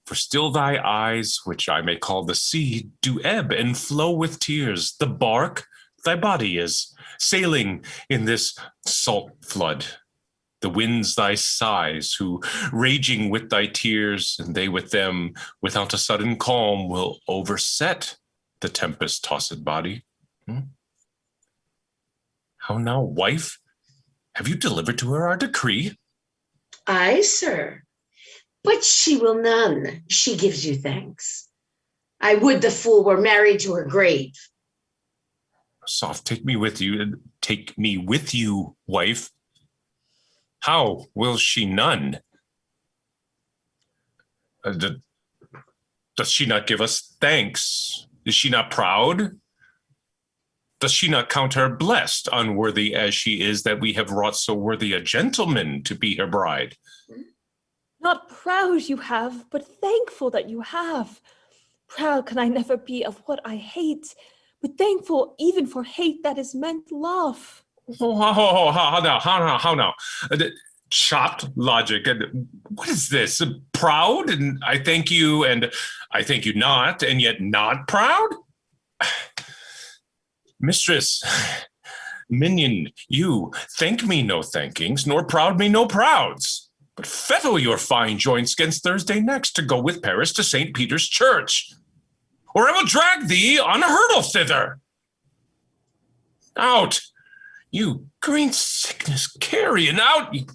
S1: For still thy eyes, which I may call the sea, do ebb and flow with tears. The bark thy body is, sailing in this salt flood. The winds thy sighs, who, raging with thy tears, and they with them, without a sudden calm, will overset the tempest-tossed body. How now, wife? Have you delivered to her our decree?
S8: Aye, sir. But she will none. She gives you thanks. I would the fool were married to her grave.
S1: Soft, take me with you. Take me with you, wife. How will she none? Does she not give us thanks? Is she not proud? Does she not count her blessed, unworthy as she is, that we have wrought so worthy a gentleman to be her bride?
S10: Not proud you have, but thankful that you have. Proud can I never be of what I hate, but thankful even for hate that is meant love.
S1: How now? Chopped logic. What is this? Proud, and I thank you, and I thank you not, and yet not proud? Mistress, minion, you thank me no thankings, nor proud me no prouds. But fettle your fine joints against Thursday next to go with Paris to St. Peter's Church, or I will drag thee on a hurdle thither. Out, you green sickness carrion, out, you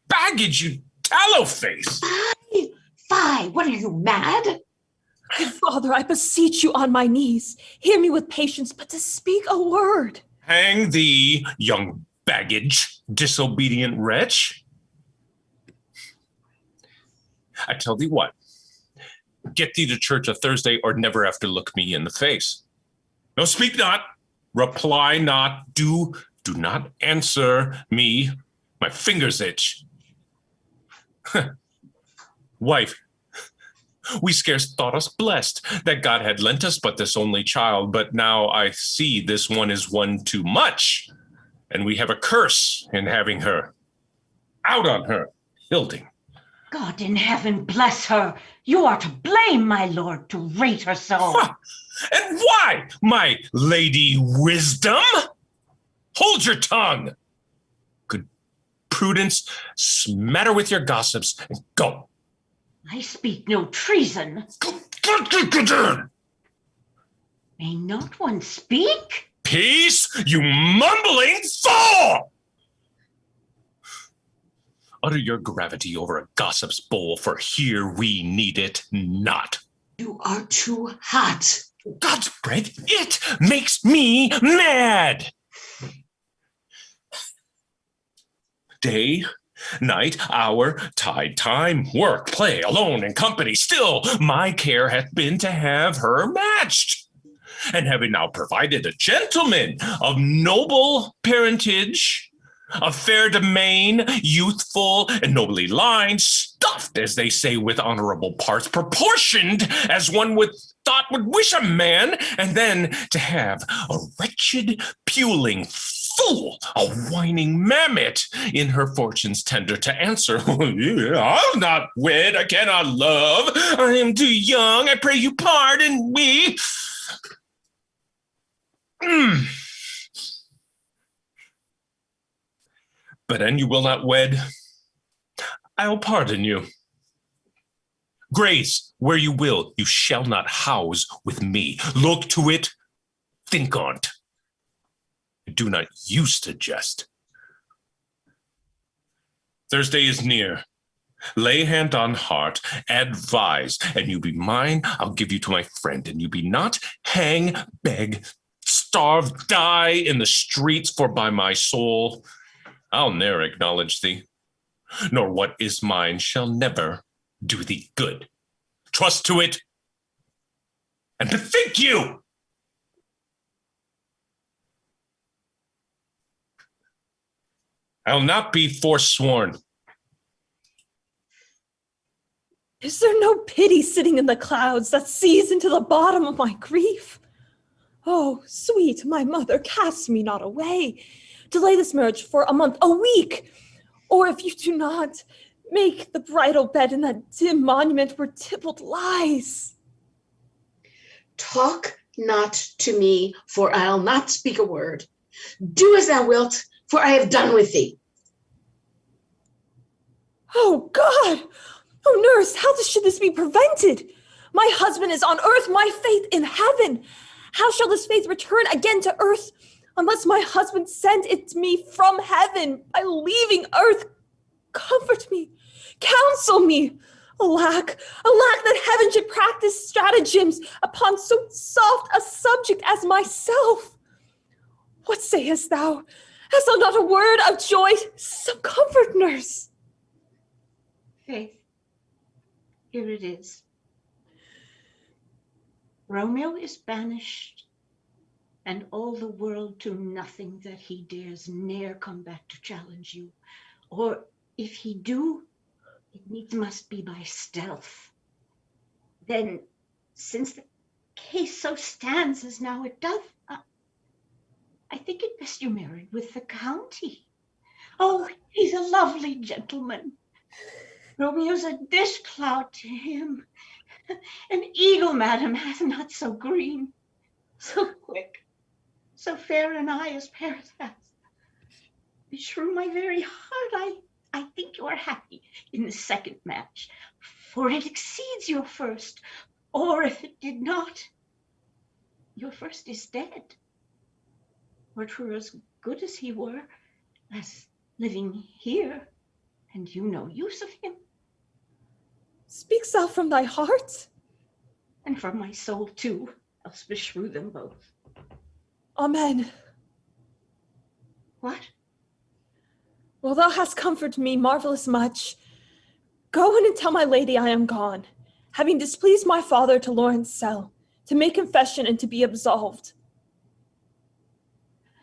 S1: baggage, you tallow face.
S8: Fie, what are you, mad?
S10: Good father, I beseech you on my knees. Hear me with patience, but to speak a word.
S1: Hang thee, young baggage, disobedient wretch. I tell thee what, get thee to church a Thursday or never after look me in the face. No, speak not, reply not, do not answer me. My fingers itch. Wife, we scarce thought us blessed that God had lent us but this only child, but now I see this one is one too much, and we have a curse in having her. Out on her, Hilding.
S11: God in heaven bless her. You are to blame, my lord, to rate her so.
S1: And why, my lady wisdom? Hold your tongue. Good Prudence, smatter with your gossips and go.
S11: I speak no treason. May not one speak?
S1: Peace, you mumbling fool! Utter your gravity over a gossip's bowl, for here we need it not.
S8: You are too hot.
S1: God's bread, it makes me mad. Day, night, hour, tide, time, work, play, alone, in company, still my care hath been to have her matched. And having now provided a gentleman of noble parentage, of fair domain, youthful and nobly lined, stuffed, as they say, with honorable parts, proportioned as one would wish a man, and then to have a wretched, puling fool, a whining mammet, in her fortune's tender to answer, I'll not wed, I cannot love, I am too young, I pray you pardon me. But an you will not wed, I'll pardon you. Grace, where you will, you shall not house with me. Look to it, think on't. Do not use to jest. Thursday is near. Lay hand on heart, advise, and you be mine, I'll give you to my friend, and you be not, hang, beg, starve, die in the streets, for by my soul, I'll ne'er acknowledge thee, nor what is mine shall never do thee good. Trust to it, and bethink you! I'll not be forsworn.
S10: Is there no pity sitting in the clouds that sees into the bottom of my grief? Oh, sweet my mother, cast me not away. Delay this marriage for a month, a week. Or if you do not, make the bridal bed in that dim monument where Tybalt lies.
S8: Talk not to me, for I'll not speak a word. Do as thou wilt, for I have done with thee.
S10: Oh, God! Oh, nurse, how should this be prevented? My husband is on earth, my faith in heaven. How shall this faith return again to earth unless my husband send it to me from heaven by leaving earth? Comfort me, counsel me. Alack, alack that heaven should practice stratagems upon so soft a subject as myself. What sayest thou? Hast thou not a word of joy? Some comfort, nurse.
S11: Faith, here it is. Romeo is banished, and all the world to nothing that he dares ne'er come back to challenge you. Or if he do, it needs must be by stealth. Then, since the case so stands as now it doth, I think it best you married with the county. Oh, he's a lovely gentleman. Romeo's a dish cloud to him. An eagle, madam, hath not so green, so quick, so fair an eye as Paris hath. Beshrew my very heart, I think you are happy in the second match, for it exceeds your first, or if it did not, your first is dead. Or 'twere as good as he were, as living here, and you no use of him.
S10: Speaks thou from thy heart?
S11: And from my soul too, else beshrew them both.
S10: Amen.
S11: What?
S10: Well, thou hast comforted me marvelous much. Go in and tell my lady I am gone, having displeased my father to Lawrence cell, to make confession and to be absolved.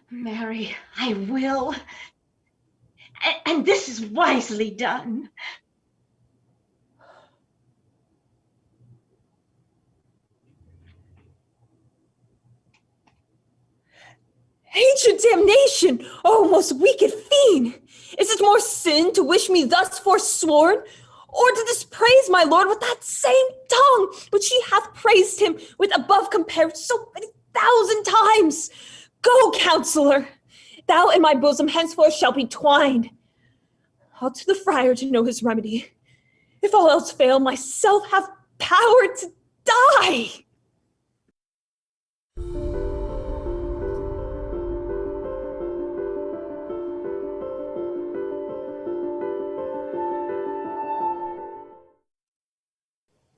S11: Mary, I will. And this is wisely done.
S10: Hatred, damnation! Oh, most wicked fiend! Is it more sin to wish me thus forsworn, or to dispraise my lord with that same tongue which he hath praised him with above compared so many thousand times? Go, counselor! Thou and my bosom henceforth shall be twined. I'll to the friar to know his remedy. If all else fail, myself have power to die.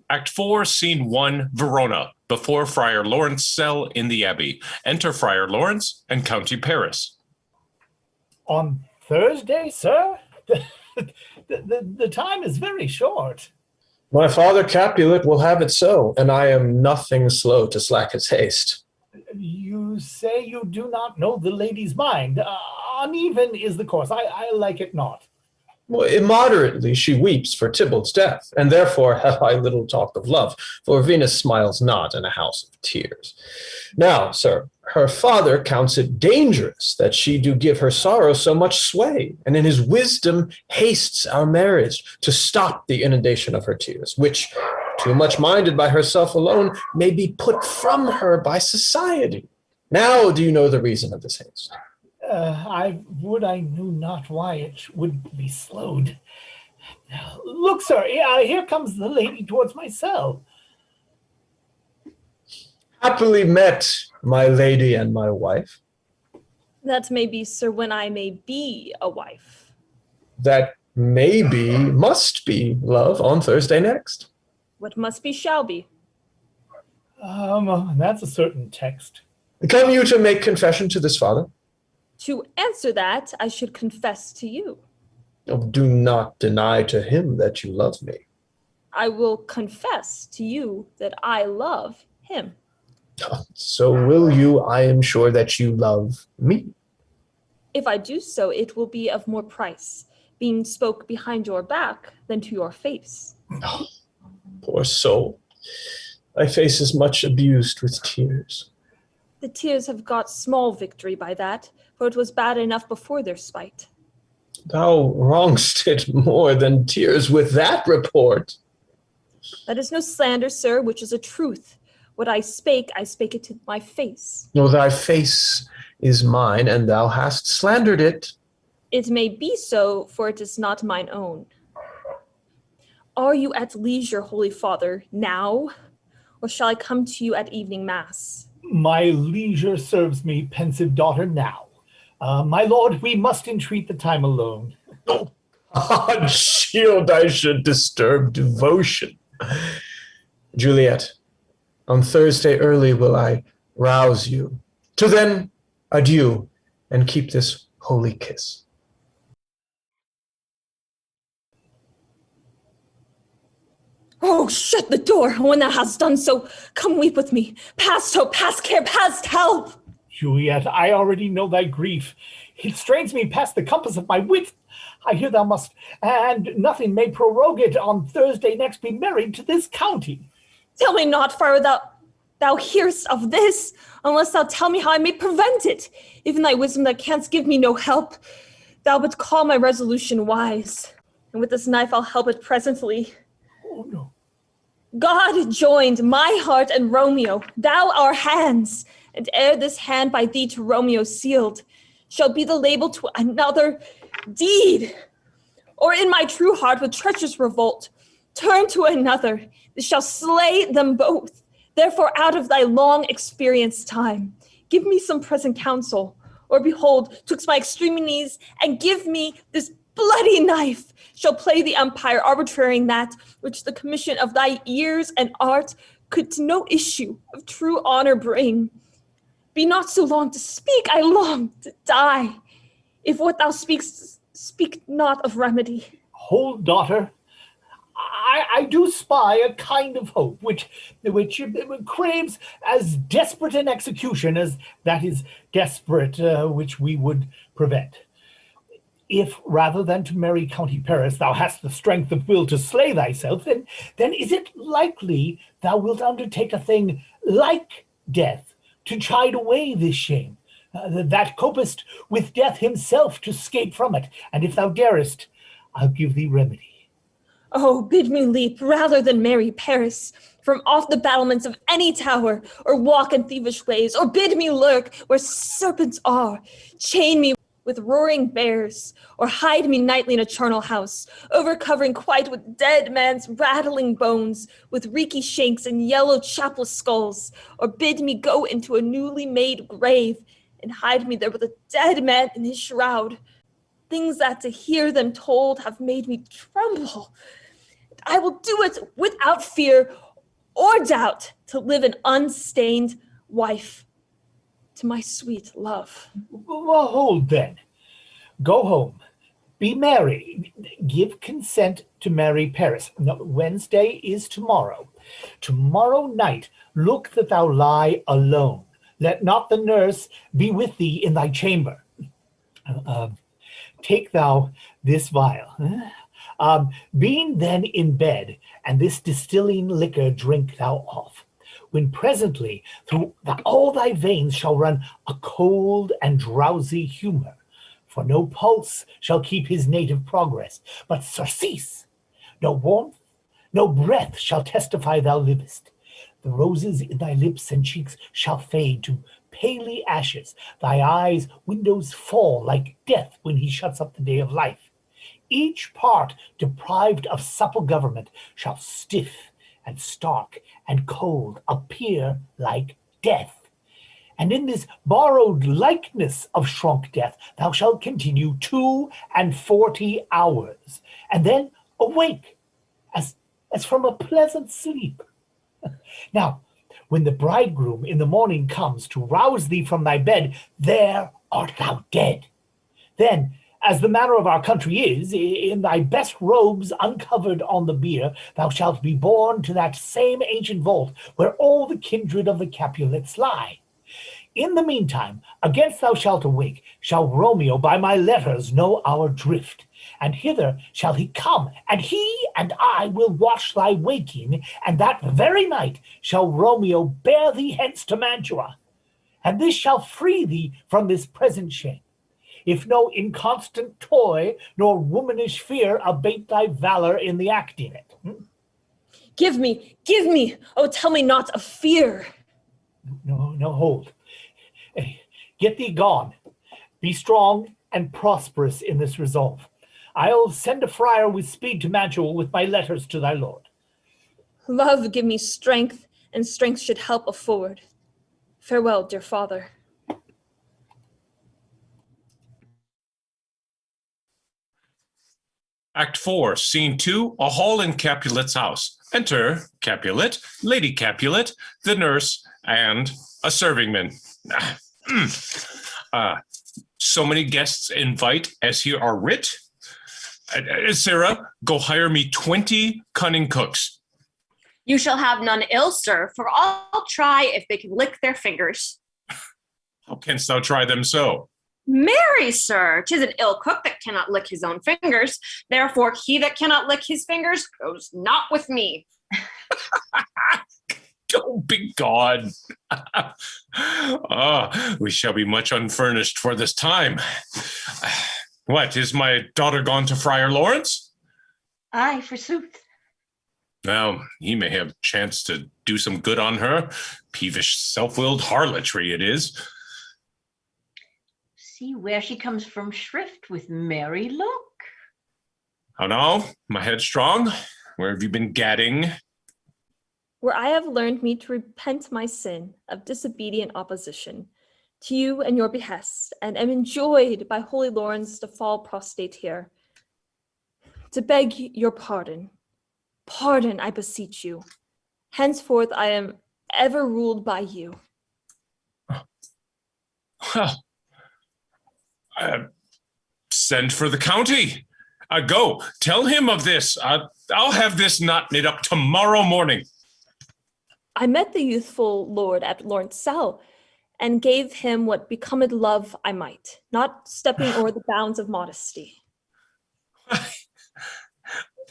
S1: Act 4, Scene 1, Verona, before Friar Lawrence cell in the Abbey. Enter Friar Lawrence and County Paris.
S12: On Thursday, sir? The time is very short.
S13: My father Capulet will have it so, and I am nothing slow to slack his haste.
S12: You say you do not know the lady's mind. Uneven is the course. I like it not.
S13: Well, immoderately she weeps for Tybalt's death, and therefore have I little talk of love, for Venus smiles not in a house of tears. Now, sir, her father counts it dangerous that she do give her sorrow so much sway, and in his wisdom hastes our marriage to stop the inundation of her tears, which, too much minded by herself alone, may be put from her by society. Now do you know the reason of this haste?
S12: I knew not why it would be slowed. Look, sir, here comes the lady towards my cell.
S13: Happily met, my lady and my wife.
S10: That may be, sir, when I may be a wife.
S13: That maybe, must be, love, on Thursday next.
S10: What must be shall be.
S12: That's a certain text.
S13: Come you to make confession to this father?
S10: To answer that, I should confess to you.
S13: Oh, do not deny to him that you love me.
S10: I will confess to you that I love him.
S13: So will you, I am sure, that you love me.
S10: If I do so, it will be of more price, being spoke behind your back than to your face.
S13: Oh, poor soul. Thy face is much abused with tears.
S10: The tears have got small victory by that, for it was bad enough before their spite.
S13: Thou wrongst it more than tears with that report.
S10: That is no slander, sir, which is a truth. What I spake it to my face.
S13: No, thy face is mine, and thou hast slandered it.
S10: It may be so, for it is not mine own. Are you at leisure, Holy Father, now? Or shall I come to you at evening mass?
S12: My leisure serves me, pensive daughter, now. My lord, we must entreat the time alone.
S13: Oh, God shield, I should disturb devotion. Juliet, on Thursday early will I rouse you. Till then, adieu, and keep this holy kiss.
S10: Oh, shut the door. When thou hast done so, come weep with me. Past hope, past care, past help.
S12: Juliet, I already know thy grief. It strains me past the compass of my wit. I hear thou must, and nothing may prorogue it, on Thursday next be married to this county.
S10: Tell me not, for thou hearest of this, unless thou tell me how I may prevent it. Even thy wisdom that canst give me no help. Thou but call my resolution wise, and with this knife I'll help it presently.
S12: Oh, no.
S10: God joined my heart and Romeo, thou our hands, and ere this hand by thee to Romeo sealed, shall be the label to another deed. Or in my true heart with treacherous revolt, turn to another, this shall slay them both. Therefore out of thy long experienced time, give me some present counsel, or behold, twixt my extremities, and give me this bloody knife, shall play the umpire, arbitraring that which the commission of thy ears and art could to no issue of true honor bring. Be not so long to speak, I long to die. If what thou speakst, speak not of remedy.
S12: Hold, daughter. I do spy a kind of hope which craves as desperate an execution as that is desperate which we would prevent. If rather than to marry County Paris thou hast the strength of will to slay thyself, then is it likely thou wilt undertake a thing like death to chide away this shame, that copest with death himself to scape from it, and if thou darest, I'll give thee remedy.
S10: Oh, bid me leap rather than marry Paris from off the battlements of any tower, or walk in thievish ways, or bid me lurk where serpents are, chain me with roaring bears, or hide me nightly in a charnel house, overcovering quite with dead man's rattling bones, with reeky shanks and yellow chapless skulls, or bid me go into a newly made grave, and hide me there with a dead man in his shroud. Things that to hear them told have made me tremble. I will do it without fear or doubt, to live an unstained wife to my sweet love.
S12: Well, hold then. Go home. Be merry. Give consent to marry Paris. No, Wednesday is tomorrow. Tomorrow night, look that thou lie alone. Let not the nurse be with thee in thy chamber. Take thou this vial. Being then in bed, and this distilling liquor drink thou off, when presently through all thy veins shall run a cold and drowsy humor, for no pulse shall keep his native progress, but surcease. No warmth, no breath shall testify thou livest. The roses in thy lips and cheeks shall fade to paly ashes, thy eyes' windows fall like death when he shuts up the day of life. Each part deprived of supple government shall stiff and stark and cold appear like death. And in this borrowed likeness of shrunk death, thou shalt continue 42 hours, and then awake as from a pleasant sleep. Now, when the bridegroom in the morning comes to rouse thee from thy bed, there art thou dead. Then, as the manner of our country is, in thy best robes uncovered on the bier, thou shalt be borne to that same ancient vault where all the kindred of the Capulets lie. In the meantime, against thou shalt awake, shall Romeo by my letters know our drift. And hither shall he come, and he and I will watch thy waking, and that very night shall Romeo bear thee hence to Mantua. And this shall free thee from this present shame, if no inconstant toy nor womanish fear abate thy valor in the act in it.
S10: Give me, oh, tell me not of fear.
S12: No, hold. Get thee gone. Be strong and prosperous in this resolve. I'll send a friar with speed to Mantua with my letters to thy lord.
S10: Love give me strength, and strength should help afford. Farewell, dear father.
S1: Act 4, Scene 2, a hall in Capulet's house. Enter Capulet, Lady Capulet, the nurse, and a servingman. So many guests invite as here are writ. Sarah, go hire me 20 cunning cooks.
S14: You shall have none ill, sir, for I'll try if they can lick their fingers.
S1: How canst thou try them so?
S14: Marry, sir, 'tis an ill cook that cannot lick his own fingers. Therefore, he that cannot lick his fingers goes not with me.
S1: Oh, be gone. We shall be much unfurnished for this time. What, is my daughter gone to Friar Lawrence?
S11: Aye, forsooth.
S1: Now, he may have chance to do some good on her. Peevish, self-willed harlotry it is.
S11: See where she comes from shrift with merry look.
S1: How now, my headstrong? Where have you been gadding?
S10: Where I have learned me to repent my sin of disobedient opposition to you and your behest, and am enjoyed by holy Lawrence to fall prostrate here, to beg your pardon. Pardon, I beseech you. Henceforth I am ever ruled by you.
S1: Send for the county. Go, tell him of this. I'll have this knot knit up tomorrow morning.
S10: I met the youthful lord at Lawrence cell, and gave him what becometh love I might, not stepping o'er the bounds of modesty.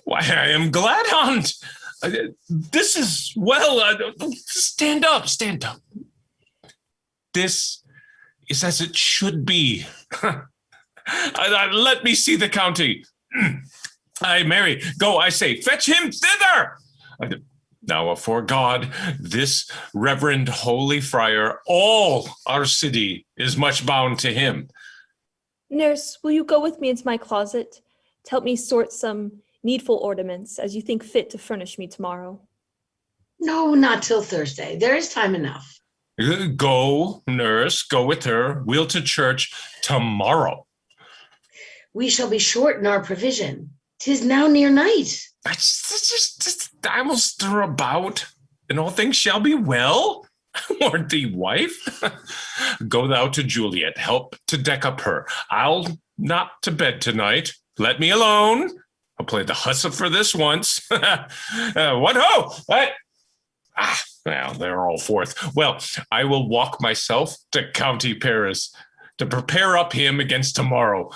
S1: Why, I am glad on't. This is well. Stand up. This is as it should be. Let me see the county. Aye, Mary, go, I say, fetch him thither. Now, afore God, this reverend holy friar, all our city is much bound to him.
S10: Nurse, will you go with me into my closet to help me sort some needful ornaments as you think fit to furnish me tomorrow?
S8: No, not till Thursday. There is time enough.
S1: Go, nurse, go with her. We'll to church tomorrow.
S8: We shall be short in our provision. 'Tis now near night.
S1: I will stir about, and all things shall be well. Warn thee, wife. Go thou to Juliet, help to deck up her. I'll not to bed tonight. Let me alone. I'll play the hussy for this once. What ho! What? Well, they're all forth. Well, I will walk myself to County Paris to prepare up him against tomorrow.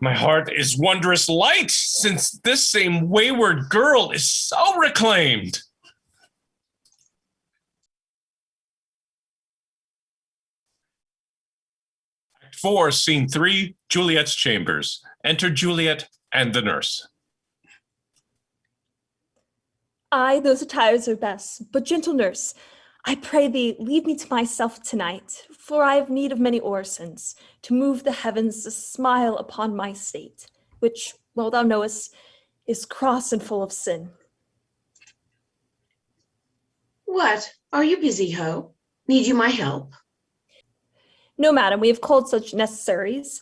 S1: My heart is wondrous light, since this same wayward girl is so reclaimed. Act 4, Scene 3, Juliet's chambers. Enter Juliet and the nurse.
S10: Aye, those attires are best, but gentle nurse, I pray thee, leave me to myself tonight, for I have need of many orisons, to move the heavens to smile upon my state, which, well thou knowest, is cross and full of sin.
S8: What? Are you busy, ho? Need you my help?
S10: No, madam, we have called such necessaries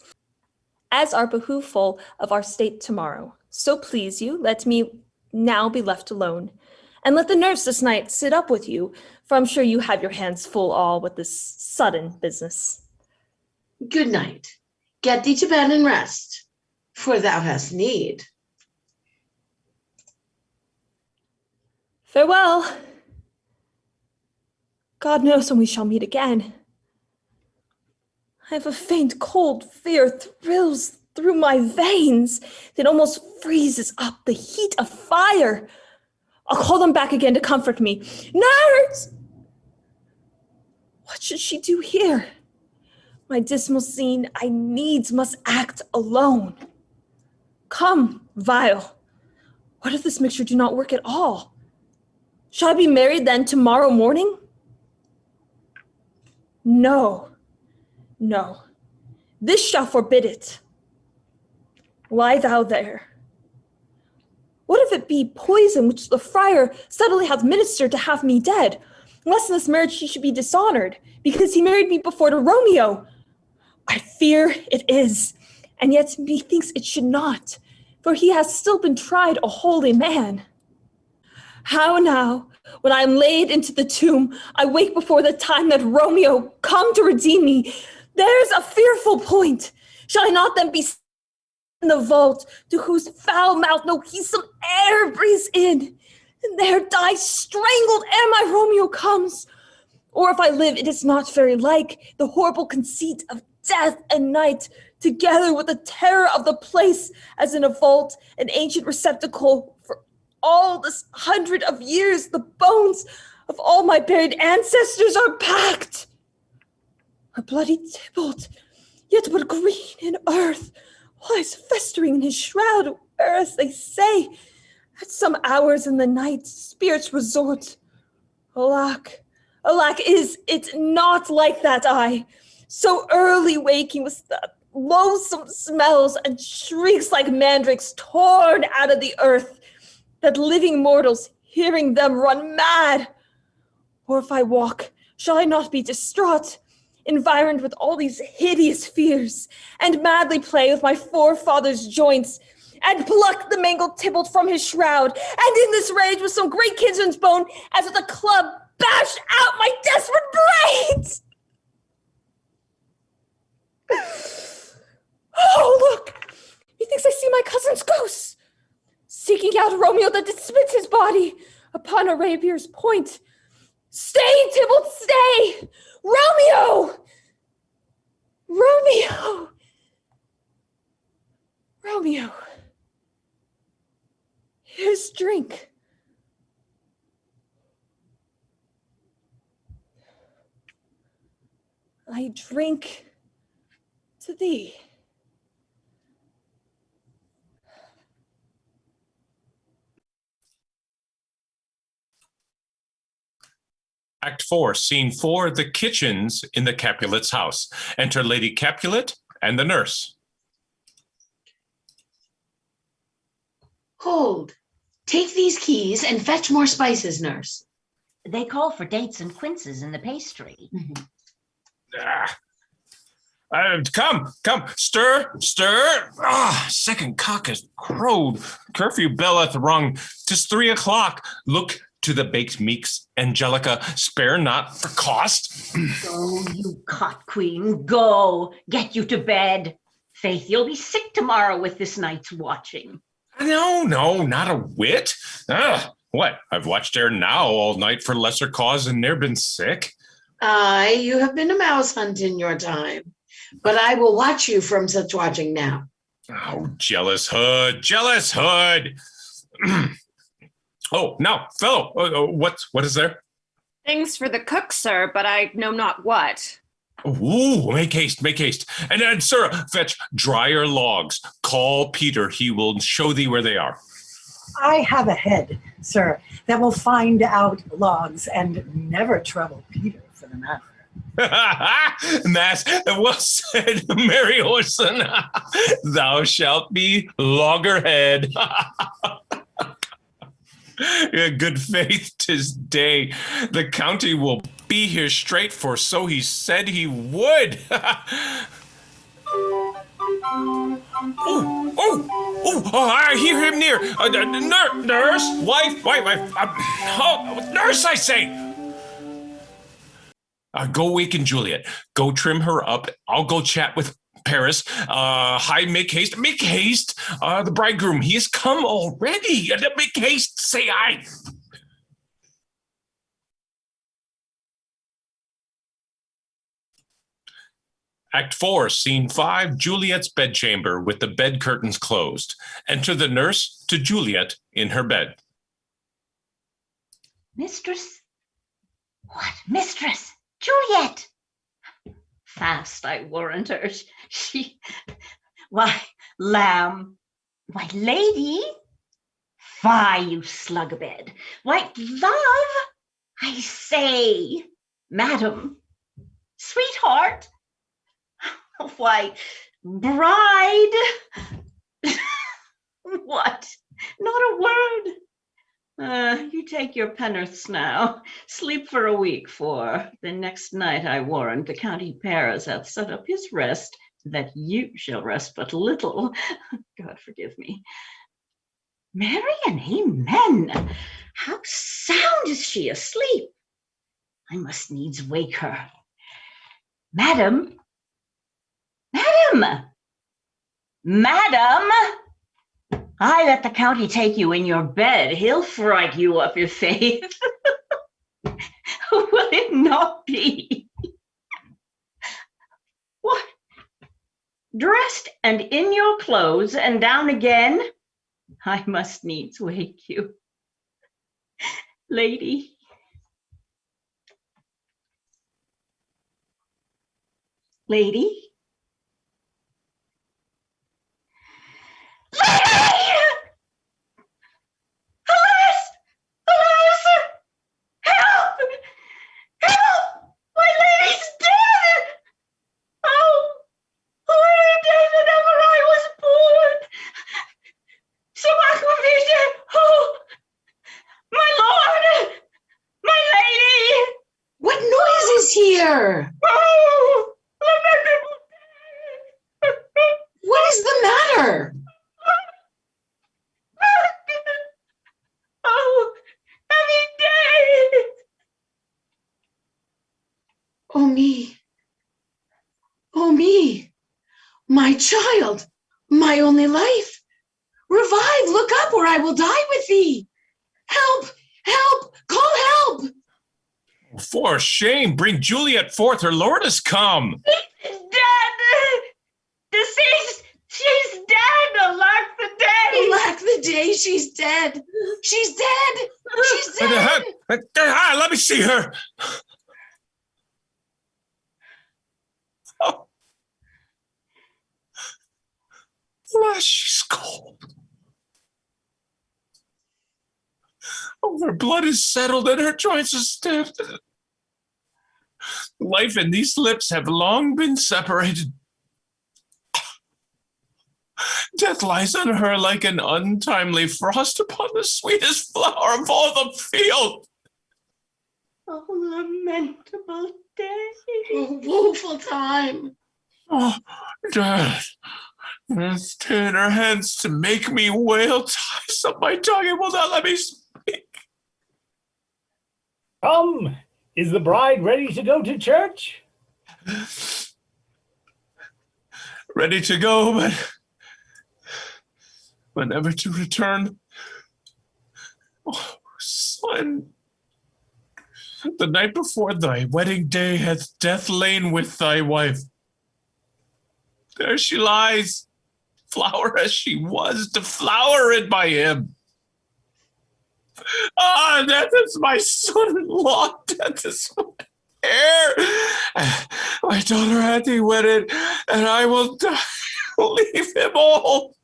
S10: as are behooveful of our state tomorrow. So please you, let me now be left alone. And let the nurse this night sit up with you, for I'm sure you have your hands full all with this sudden business.
S8: Good night. Get thee to bed and rest, for thou hast need.
S10: Farewell. God knows when we shall meet again. I have a faint cold fear thrills through my veins that almost freezes up the heat of fire. I'll call them back again to comfort me. Nurse! What should she do here? My dismal scene, I needs must act alone. Come, vial. What if this mixture do not work at all? Shall I be married then tomorrow morning? No. No, this shall forbid it. Lie thou there. What if it be poison which the friar subtly hath ministered to have me dead? Lest in this marriage he should be dishonored, because he married me before to Romeo. I fear it is, and yet methinks it should not, for he has still been tried a holy man. How now, when I am laid into the tomb, I wake before the time that Romeo come to redeem me, there's a fearful point. Shall I not then be in the vault, to whose foul mouth no heesome air breathes in, and there die strangled ere my Romeo comes? Or if I live, it is not very like the horrible conceit of death and night, together with the terror of the place, as in a vault, an ancient receptacle for all this 100 of years, the bones of all my buried ancestors are packed. A bloody Tybalt, yet but green in earth, lies festering in his shroud, where, as they say, at some hours in the night, spirits resort. Alack, alack, is it not like that I, so early waking with the loathsome smells and shrieks like mandrakes torn out of the earth, that living mortals, hearing them, run mad? Or if I walk, shall I not be distraught, environed with all these hideous fears, and madly play with my forefathers' joints, and pluck the mangled Tybalt from his shroud, and in this rage with some great kinsman's bone, as with a club, bash out my desperate brains? Oh, look! Methinks I see my cousin's ghost, seeking out Romeo that did spit his body upon a rapier's point. Stay, Tybalt, stay! Romeo! Romeo! Romeo. Here's drink. I drink to thee.
S1: Act 4, Scene 4, the kitchens in the Capulet's house. Enter Lady Capulet and the nurse.
S8: Hold. Take these keys and fetch more spices, nurse.
S3: They call for dates and quinces in the pastry.
S1: Come, stir. Second cock has crowed. Curfew bell hath rung. 'Tis 3 o'clock. Look to the baked meats, Angelica, spare not for cost.
S3: Go, you cot queen, go. Get you to bed. Faith, you'll be sick tomorrow with this night's watching.
S1: No, not a whit. What? I've watched ere now all night for lesser cause and ne'er been sick.
S8: Aye, you have been a mouse hunt in your time, but I will watch you from such watching now.
S1: Oh, jealous hood. Oh, now, fellow, what is there?
S14: Things for the cook, sir, but I know not what.
S1: Ooh, make haste. And sir, fetch drier logs. Call Peter, he will show thee where they are.
S15: I have a head, sir, that will find out logs and never trouble Peter for the matter.
S1: Mass, well said, Mary Orson. Thou shalt be loggerhead. Good faith, 'tis day. The county will be here straight, for so he said he would. I hear him near. Nurse, wife. Nurse, I say. Go waken Juliet. Go trim her up. I'll go chat with Paris. Hi, make haste. Make haste. The bridegroom, he has come already. Make haste, say I. Act 4, Scene 5, Juliet's bedchamber with the bed curtains closed. Enter the nurse to Juliet in her bed.
S11: Mistress? What, mistress? Juliet! Fast, I warrant her. Why, lamb. Why, lady. Fie, you slug-a-bed. Why, love. I say, madam. Sweetheart. Why, bride. What? Not a word. You take your pen'orths now. Sleep for a week, for the next night, I warrant, the county Paris hath set up his rest, that you shall rest but little. God forgive me. Mary and amen. How sound is she asleep? I must needs wake her. Madam. Madam, I let the county take you in your bed. He'll fright you up your faith. Will it not be? What? Dressed and in your clothes and down again? I must needs wake you. Lady. Lady? Alas! Alas! Help! Help! My lady's dead! Oh, who are dead than ever I was born? Some aquavita! Oh, my lord! My lady!
S8: What noise is here?
S11: Oh,
S8: what is the matter?
S11: Oh, heavy day!
S8: Oh me. Oh me. My child. My only life. Revive, look up, or I will die with thee. Help! Help! Call help!
S1: For shame, bring Juliet forth, her lord has come.
S11: She's dead! Deceased! She's dead! Alack the day!
S8: Alack the day, she's dead! She's dead! She's dead!
S1: Let me see her. Oh. She's cold. Oh, her blood is settled and her joints are stiff. Life and these lips have long been separated. Death lies on her like an untimely frost upon the sweetest flower of all the field.
S11: Oh, lamentable day.
S8: Oh, woeful time.
S1: Oh, death. Stay in her hands to make me wail. Ties up my tongue and will not let me speak.
S12: Come, is the bride ready to go to church?
S1: Ready to go, but never to return. Oh, son, the night before thy wedding day hath death lain with thy wife. There she lies, flower as she was, deflowered by him. Ah, death is my son-in-law, death is my heir. My daughter hath he wedded, and I will die, leave him all.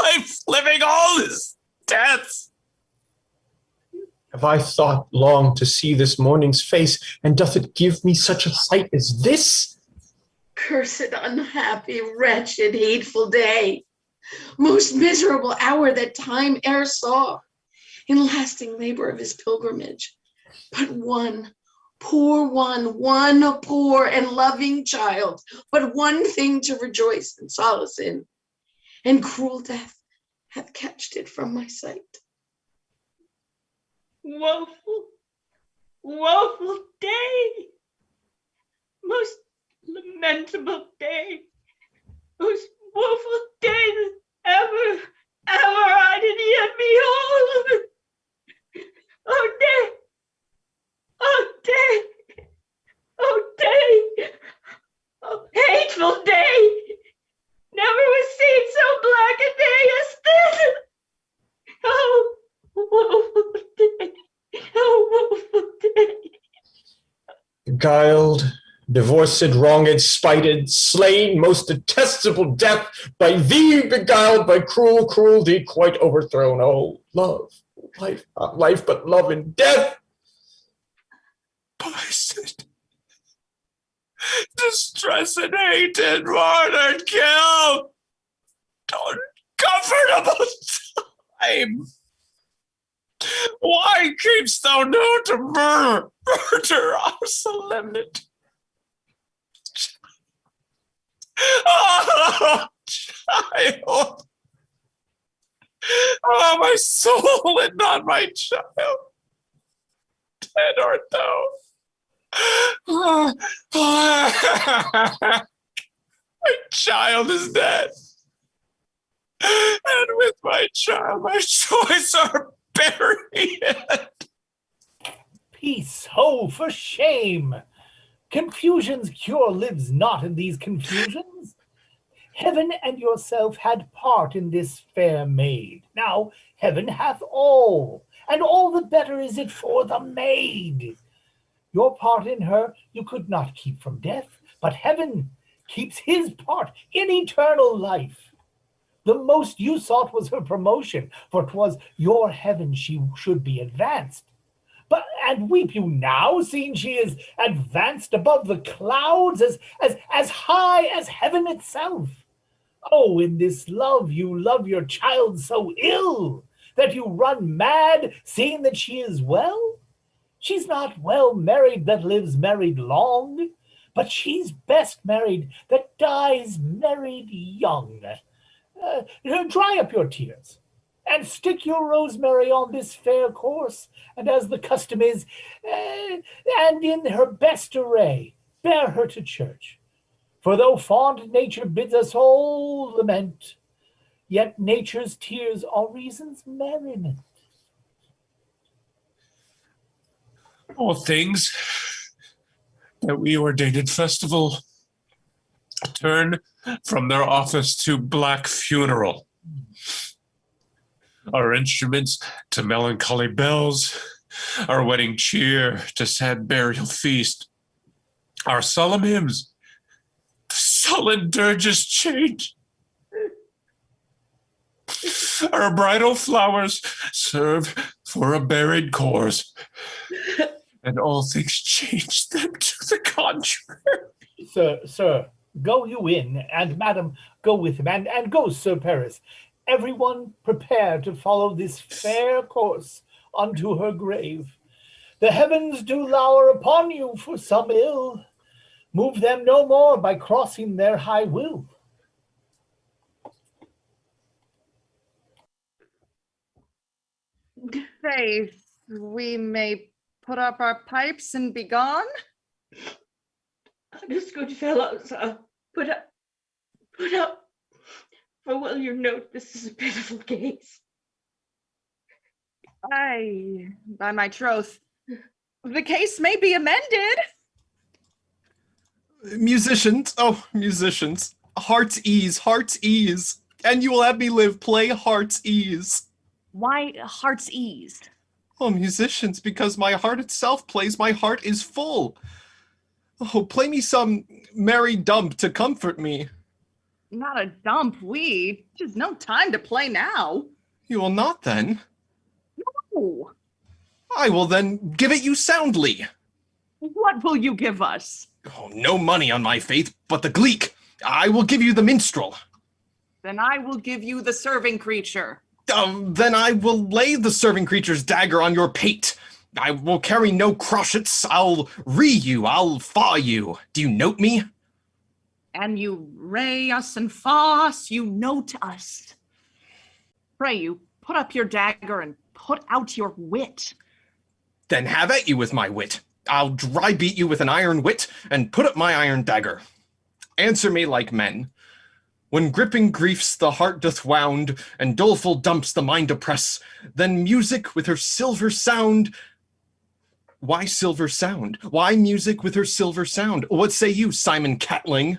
S1: Life, living, all his deaths.
S13: Have I thought long to see this morning's face, and doth it give me such a sight as this?
S8: Cursed, unhappy, wretched, hateful day. Most miserable hour that time e'er saw. In lasting labor of his pilgrimage. But one Poor one poor and loving child, but one thing to rejoice and solace in, and cruel death hath catched it from my sight.
S11: Woeful, woeful day! Most lamentable day! Most woeful day that ever I did yet behold! Oh day! Oh day! Oh day! Oh hateful day! Never was seen so black a day as this! Oh woeful day! Oh woeful day!
S13: Beguiled, divorced, wronged, spited, slain, most detestable death, by thee beguiled, by cruel cruelty quite overthrown. Oh, love, life, not life, but love and death.
S1: Poisoned, distressed, hated, martyred, killed. Uncomfortable time. Why camest thou now to murder our solemnity? Oh, child. Oh, my soul and not my child. Dead art thou. My child is dead. And with my child, my joys are buried.
S12: Peace, ho, for shame! Confusion's cure lives not in these confusions. Heaven and yourself had part in this fair maid. Now heaven hath all, and all the better is it for the maid. Your part in her you could not keep from death, but heaven keeps his part in eternal life. The most you sought was her promotion, for 'twas your heaven she should be advanced. But and weep you now, seeing she is advanced above the clouds, as high as heaven itself? Oh, in this love you love your child so ill, that you run mad, seeing that she is well? She's not well married that lives married long, but she's best married that dies married young. Dry up your tears, and stick your rosemary on this fair course, and as the custom is, and in her best array, bear her to church. For though fond nature bids us all lament, yet nature's tears are reason's merriment.
S1: All things that we ordained at festival turn from their office to black funeral. Our instruments to melancholy bells, our wedding cheer to sad burial feast, our solemn hymns to sullen dirges change. Our bridal flowers serve for a buried corse, and all things change them to the contrary.
S12: Sir, go you in, and madam, go with him, and go, Sir Paris. Everyone prepare to follow this fair course unto her grave. The heavens do lower upon you for some ill. Move them no more by crossing their high will.
S4: Faith, we may put up our pipes and be gone?
S11: Honest good fellows, put up. For will you note this is a pitiful case?
S4: Aye, by my troth, the case may be amended.
S6: Musicians, oh, musicians, heart's ease, and you will have me live, play heart's ease.
S4: Why heart's ease?
S6: Oh, musicians, because my heart itself plays, my heart is full. Oh, play me some merry dump to comfort me.
S4: Not a dump, just no time to play now.
S6: You will not then?
S4: No.
S6: I will then give it you soundly.
S4: What will you give us?
S6: Oh, no money on my faith, but the gleek. I will give you the minstrel.
S4: Then I will give you the serving creature.
S6: Then I will lay the serving creature's dagger on your pate. I will carry no crotchets. I'll ree you. I'll faw you. Do you note me?
S4: And you ray us and faw us, you note us. Pray you, put up your dagger and put out your wit.
S6: Then have at you with my wit. I'll dry beat you with an iron wit and put up my iron dagger. Answer me like men. When gripping griefs the heart doth wound, and doleful dumps the mind oppress, then music with her silver sound. Why silver sound? Why music with her silver sound? What say you, Simon Catling?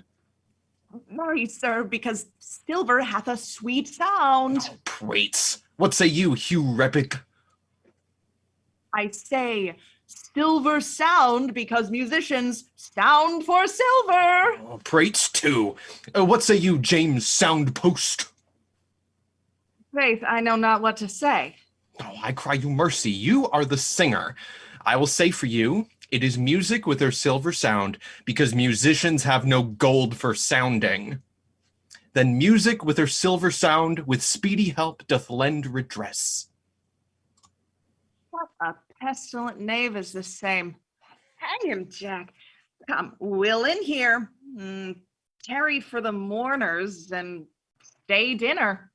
S4: Marry, sir, because silver hath a sweet sound.
S6: Oh, prates. What say you, Hugh Rebick?
S4: I say silver sound because musicians sound for silver.
S6: Oh, prates too. What say you, James Soundpost?
S4: Faith, I know not what to say.
S6: Oh, I cry you mercy. You are the singer. I will say for you, it is music with her silver sound, because musicians have no gold for sounding. Then music with her silver sound, with speedy help doth lend redress.
S4: What a pestilent knave is this same. Hang him, Jack. Come, Will in here. Tarry for the mourners and stay dinner.